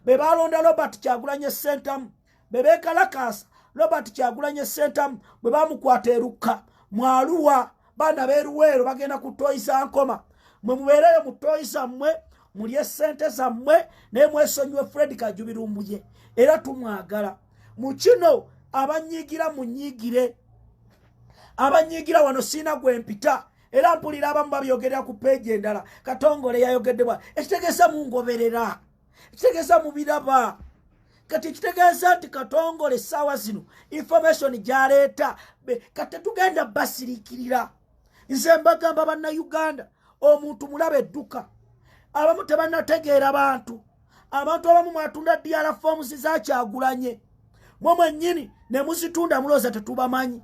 Be balonda Robert Kyagulanyi Ssentamu, be beekalakasa Robert Kyagulanyi Ssentamu bwe bamukwata eruka mwaluwa baana beeruweero bagenda kutoyiza nkoma. Mwe mubeereyo mutoyiza mmwe mulye ssente zammwe naye mwesonyiwe Fred Kajubi Lumbuye era tumwagala. Mu kino abanyiigira munyiigire. Abanyiigira wano siina gwe mpita era mpulira abamu babyogerera ku peegi endala. Katongole yayogeddebwa ekitegeeza mungoberera. Ekitegeeza mubiraba. Kati ekitegeeza nti Katongole essaawa zino information gy'aleeta kati tugenda basiriikirira. Nze mbagamba bannayuganda omuntu mulaba edduka. Abamu tebannategeera bantu. Abantu abamu mwatunda DR forms za Kyagulanyi. Mwe mwennyini ne muzitunda mulooza tetubamanyi.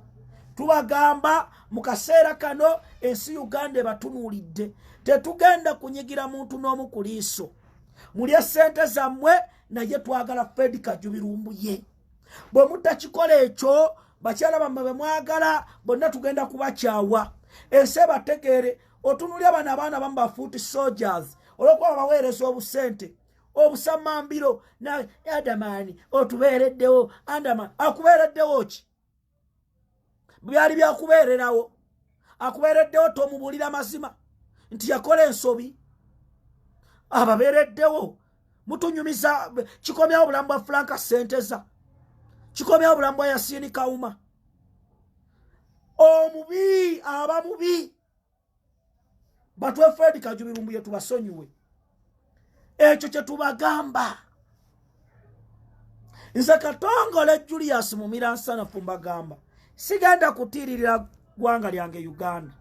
Tubagamba mu kaseera kano ensi Uganda ebatunuulidde. Tetugenda kunyigira muntu n'omu ku liiso. Mulye ssente zammwe naye twagala Fred Kajubi Lumbuye. Bwe mutakikola ekyo bakyala bammwe be mwagala bonna tugenda kubakyawa. Ensi ebategeere otunulya bano abaana bamu ba foot soldiers olw'okuba baweereza obusente obusamambiro na Adamani otubeereddewo. Andaman akubeereddewo ki? Byali byakubeererawo. Akubeereddewo tomubuulira mazima nti yakola ensobi. Ababeereddewo mutunyumiza. Kikomyawo obulamu bwa Franka Senteza, kikomyawo obulamu bwa Yasini Kawuma. Omubi aba mubi. Batwe Fred Kajubi Lumbuye tubasonyiwe. Ekyo kye tubagamba. Nze Katongole Julius Mumiransanafu mbagamba sigenda kutiiririra ggwanga lyange Uganda.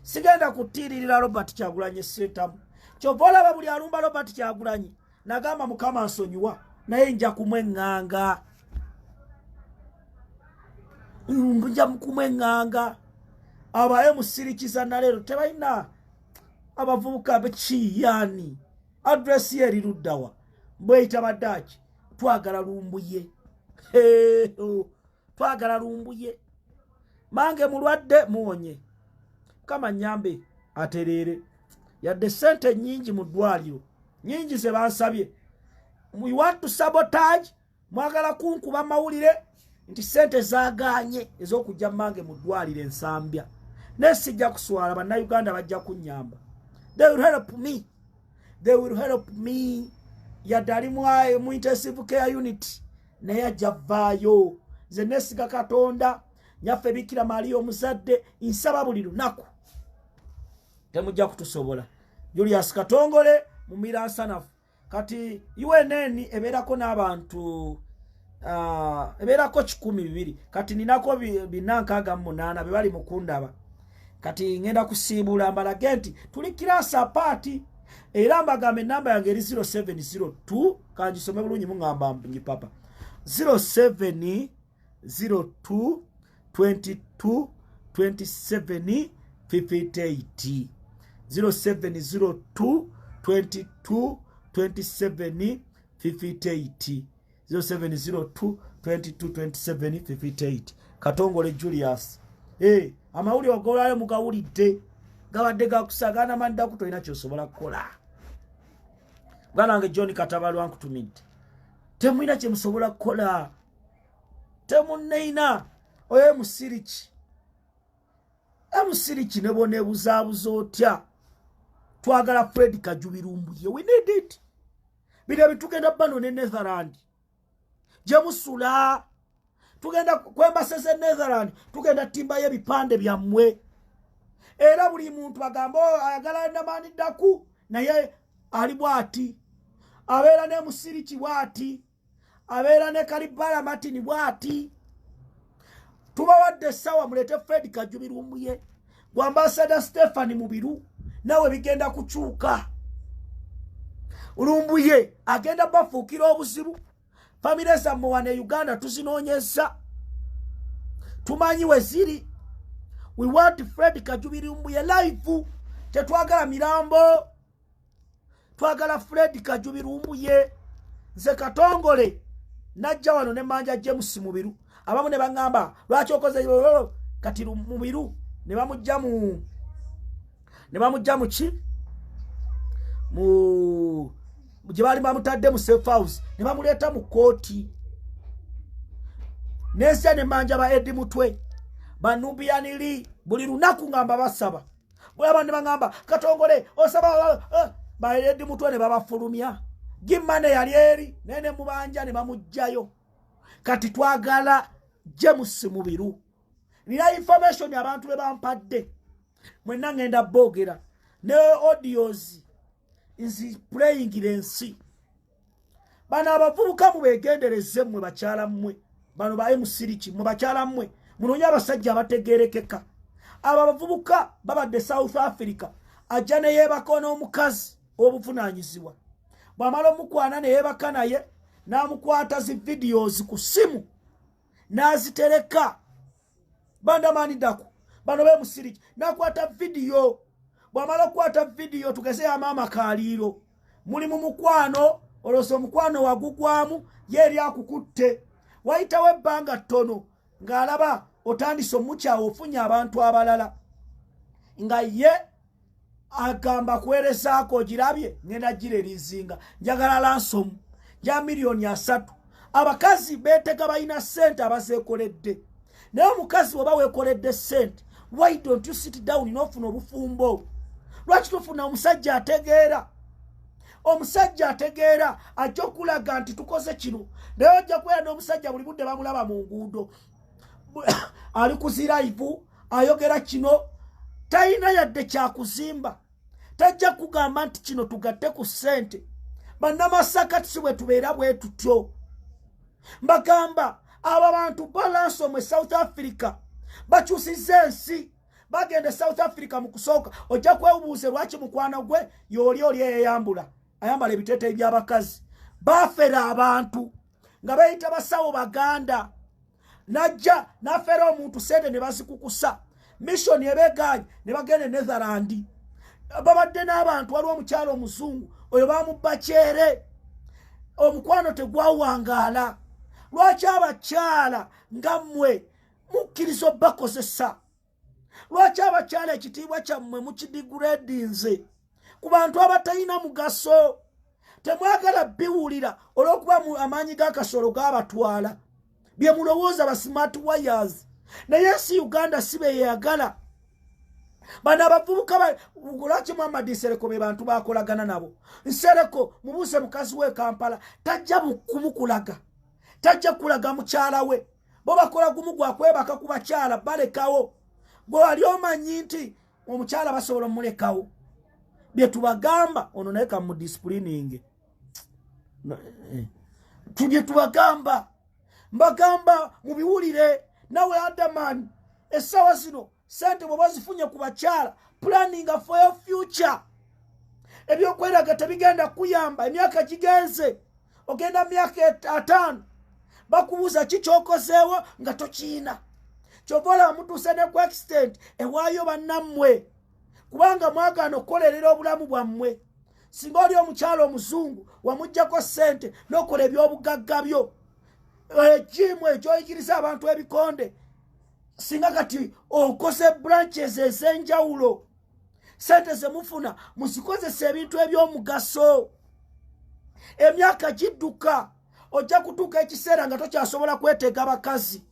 Sigenda kutiiririra Robert Kyagulanyi Ssentamu. Kyova olaba buli alumba Robert Kyagulanyi nagamba Mukama nsonyiwa naye nja kumweŋŋanga. Nja kumweŋŋanga. Abaye musirikiza na leero tebalina abavubuka bekiyaani. Address ye eri luddawa mbweyita baddaaki twagala Lumbuye. Twagala Lumbuye. Mange mulwadde muwonye. Kama nyambe atereere. Yadde sente nyingi mu ddwaliro. Nyingi ze bansabye. We want to sabotage. Mwagala kunkuba mawulire nti sente zaaganye ez'okujja mange mu ddwaliro ensambya. Nesijja kuswala bannayuganda bajja kunnyamba. They will help me. They will help me. Yadde ali mu intensive care unit naye ajja vaayo. Nze neesiga Katonda, nyaffe Bikira Maria omuzadde, nsaba buli lunaku temujja kutusobola. Julius Katongole mumira nsanafu. Kati UNN ebeerako n'abantu ebeerako 1,200 kati ninako 468 be bali mukundaba. Kati ngenda kusiibula mbalage nti tuli kirasa apaati era mbagambe enamba yange eri 0702 kangisome bulungi mungamba papa 0702 22 27 58 0702 22 27 58 0702 22 27 58. Katongole Julius amawuli ogolayo mugawulidde gabadde gakusagana manda kutoina kyosobola kukola. Bwana wange John Katabalwa nkutumidde temwina kye musobola kukola, temunneina oyo musiriki emusiriki ne bone buzaabuza otya. Twagala Fred Kajubirumbuye, we need it. Bide bitugenda bano ne Netherland gye musula, tugenda kwemba sese Netherland, tugenda timba y'ebipande byammwe. Era buli muntu agamba ayagala Ndamani Daku naye ali bwati, abeera ne musiriki bwati, abeera ne Kalibala Martin bwati. Tubawadde sawa mulete Fred Kajubirumbuye, gwa Ambassador Stephanie Mubiru, nawe bigenda kukyuka. Lumbuye agenda bafuukira obuzibu. Famire zammwe wane Uganda tuzinoonyeza, tumanyi we ziri. We want Fred Kajubirumbuye live. Tetwagala mirambo, twagala Fred Kajubirumbuye. Nze Katongole najja wano ne manja James Mubiru, abamu ne bangamba lwaki okoze kati Mubiru ne bamujja mu ki mu gye baali bamutadde mu safe house, ne bamuleeta mu kooti. Nensya ne manja ba Edi Mutwe banubianiri buli lunaku ngamba basaba, buli abantu ne bangamba Katongole osaba ba Edi Mutwe ne babafulumya. Gimane yali eri nene mubanja ne bamujjayo. Kati twagala James Mubiru. Nina information abantu be bampadde, mwenna ngenda bogera ne audios is playing lensi. Bana abavubuka mu begendereze mmwe bakyala mmwe, bano ba musiriki mu bakyala mmwe munonya abasajja abategerekeka. Aba bavubuka babadde South Africa, ajja ne yebaka n'omukazi obuvunaanyizibwa. Bwamala omukwana ne yebaka naye n'amukwata zi videos ku simu n'azitereka. Bandamani Daku bano be musiriki n'akwata video. Bwamala okukwata video tugeze ya mama Kaliro, muli mu mukwano oloso omukwano wagugwamu yeri akukutte. Wayitawo ebbanga ttono ng'alaba otandise omukyawo ofunye abantu abalala nga ye agamba kuwerezaako girabye ngenda girerizinga njagala lansomu ya $3,000,000. Abakazi beetega balina ssente abazeekoledde, naye omukazi oba weekoledde ssente, why don't you sit down n'ofuna obufumbo? Lwaki tufuna omusajja ategeera? Omusajja ategeera ajja okulaga nti tukoze kino, naye ojja kubeera n'omusajja buli budde bamulaba mu nguudo ali kuziraivu ayogera kino, talina yadde kyakuzimba. Tajja kugamba nti kino tugatte ku ssente. Bannamasaka tusiwe tubeera bwe tutyo. Mbagamba aba bantu balance omwe South Africa bakyusize ensi, bagende South Africa mu kusooka. Ojja kwebuuze lwaki mukwana gwe yoli eyambula ayambala ebiteeteeyi by'abakazi. Bafera abantu nga bayita basawo Baganda, najja nafera omuntu sente ne bazikukusa. Mission ebeganye ne bagende Netherland. Babadde n'abantu waliwo omukyalo omuzungu oyo bamubba kyere, omukwano tegwawangaala. Lwaki abakyala nga mmwe mukkiriza obbakozesa? Lwaki abakyala ekitiibwa kyammwe mukidigradinze ku bantu abatalina mugaso? Temwagala biwulira olw'okuba amaanyi g'akasolo g'abatwala bye mulowooza ba smart wires, naye si Uganda si beyagala. Bano abavubuka lwaki Muhammad Nsereko be bantu bakolagana nabo? Nsereko mubuuse mukazi we Kampala tajja kumukulaga, tajja kulaga mukyala we bo bakola gumu gwa kwebaka ku bakyala balekawo gwe wali omanyi nti omukyala basobola omulekawo bye tubagamba ono naye ka mu disciplining tubye tubagamba mbagamba mubiwulire nawe Adaman essaawa zino sente bwe bazifunye ku bakyala planning for your future ebyokweraga tebigenda kuyamba emyaka gigenze ogenda myaka 5 bakubuuza kikyokozeewo nga tokiina kyovola mutuuse ne ku extent ewaayo bannammwe kubanga mwagaana okukolerera obulamu bwammwe singa oli omukyalo omuzungu wamuggyako sente n'okola ebyobugagga byo ekimu ekyoyigiriza abantu ebikonde singa kati okose branches ez'enjawulo sente zemufuna muzikozesa ebintu eby'omugaso emyaka gidduka ojja kutuuka ekiseera nga tokyasobola kwetega bakazi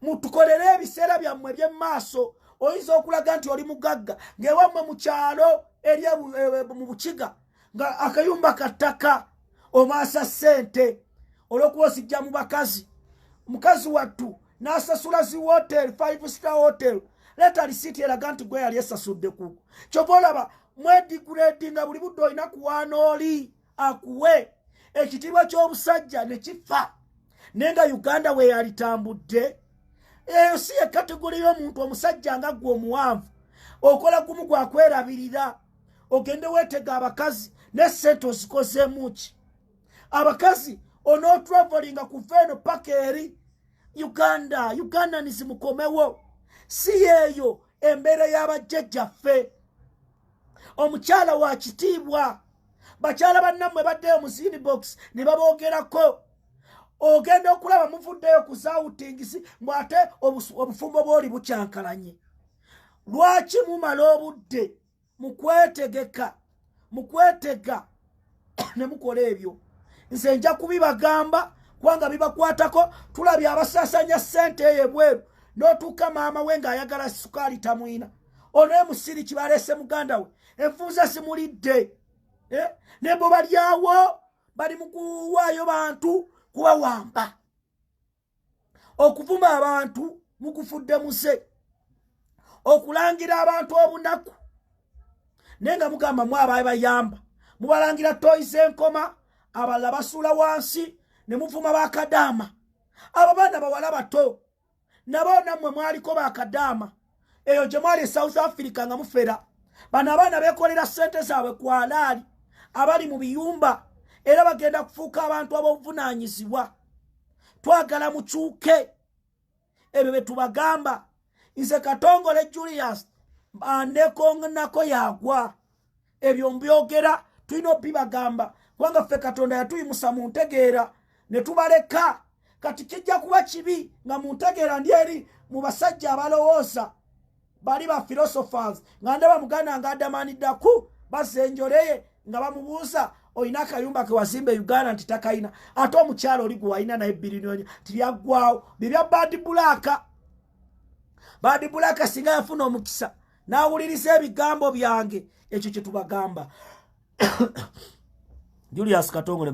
mutukolere ebiseera byammwe eby'emaaso oyinza okulaga nti oli mugagga ng'ewammwe mu kyalo eri mu bukiga nga akayumba kattaka omaasa sente olw'okuba osijja mu bakazi mukazi wattu n'asasula zi hotel 5-star hotel leta risiti eraga nti gwe yali esasudde kuko kyova olaba mwediguredinga buli budde olina kuwaana oli akuwe ekitiibwa ky'obusajja ne kifa naye nga Uganda we yalitambudde eyo si ye kategori y'omuntu omusajja nga gwe omuwanvu okola gumu gwakwerabirira ogende weetega abakazi ne sente ozikozeemu ki abakazi onootravolinga kuva eno paka eri Uganda nizimukomewo si yeeyo embeera y'abajjajjaffe omukyala wa kitiibwa bakyala bannammwe baddeyo mu inbox ne baboogerako ogenda okulaba muvuddeyo ku zawutingisi mbw ate obufumbo bw'oli bukyankalanye lwaki mumala obudde mukwetega ne mukola ebyo nze nja kubibagamba kubanga bibakwatako tulabye abasaasanya ssente eyo ebweru n'otuuka maama we ng'ayagala sukaali tamwina ono emusiri kibaleese muganda we enfunza simulidde ne bo balyawo bali mu kuwaayo bantu kuwawamba okuvuma abantu mukufudde muse okulangira abantu obunaku naye nga mugamba mu abaaye bayamba mubalangira toyize enkoma abalala basuula wansi ne muvuma bakadaama abo baana bawala bato nabo nammwe mwaliko bakadaama eyo gye mwali e South Africa nga mufera bano abaana beekolera ssente zaabwe ku alaali abali mu biyumba era bagenda kufuuka abantu ab'obuvunaanyizibwa twagala mukyuke ebyo bye tubagamba nze Katongole Julius andekonako yagwa ebyo mbyogera tulina obibagamba kubanga ffe Katonda yatuyimusa mu ntegeera ne tubaleka kati kijja kuba kibi nga mu ntegeera ndi eri mu basajja abalowooza bali ba philosophers nga ndaba muganda nga Adamaniddaku basenjoleye nga bamubuuza oyina akayumba ke wazimba Uganda nti takayina ate omukyalo oli gwe walina naye biliyoni tibyaggwawo bibya Bad Black singa yafuna omukisa n'awuliriza ebigambo byange ekyo kye tubagamba Julius Katongole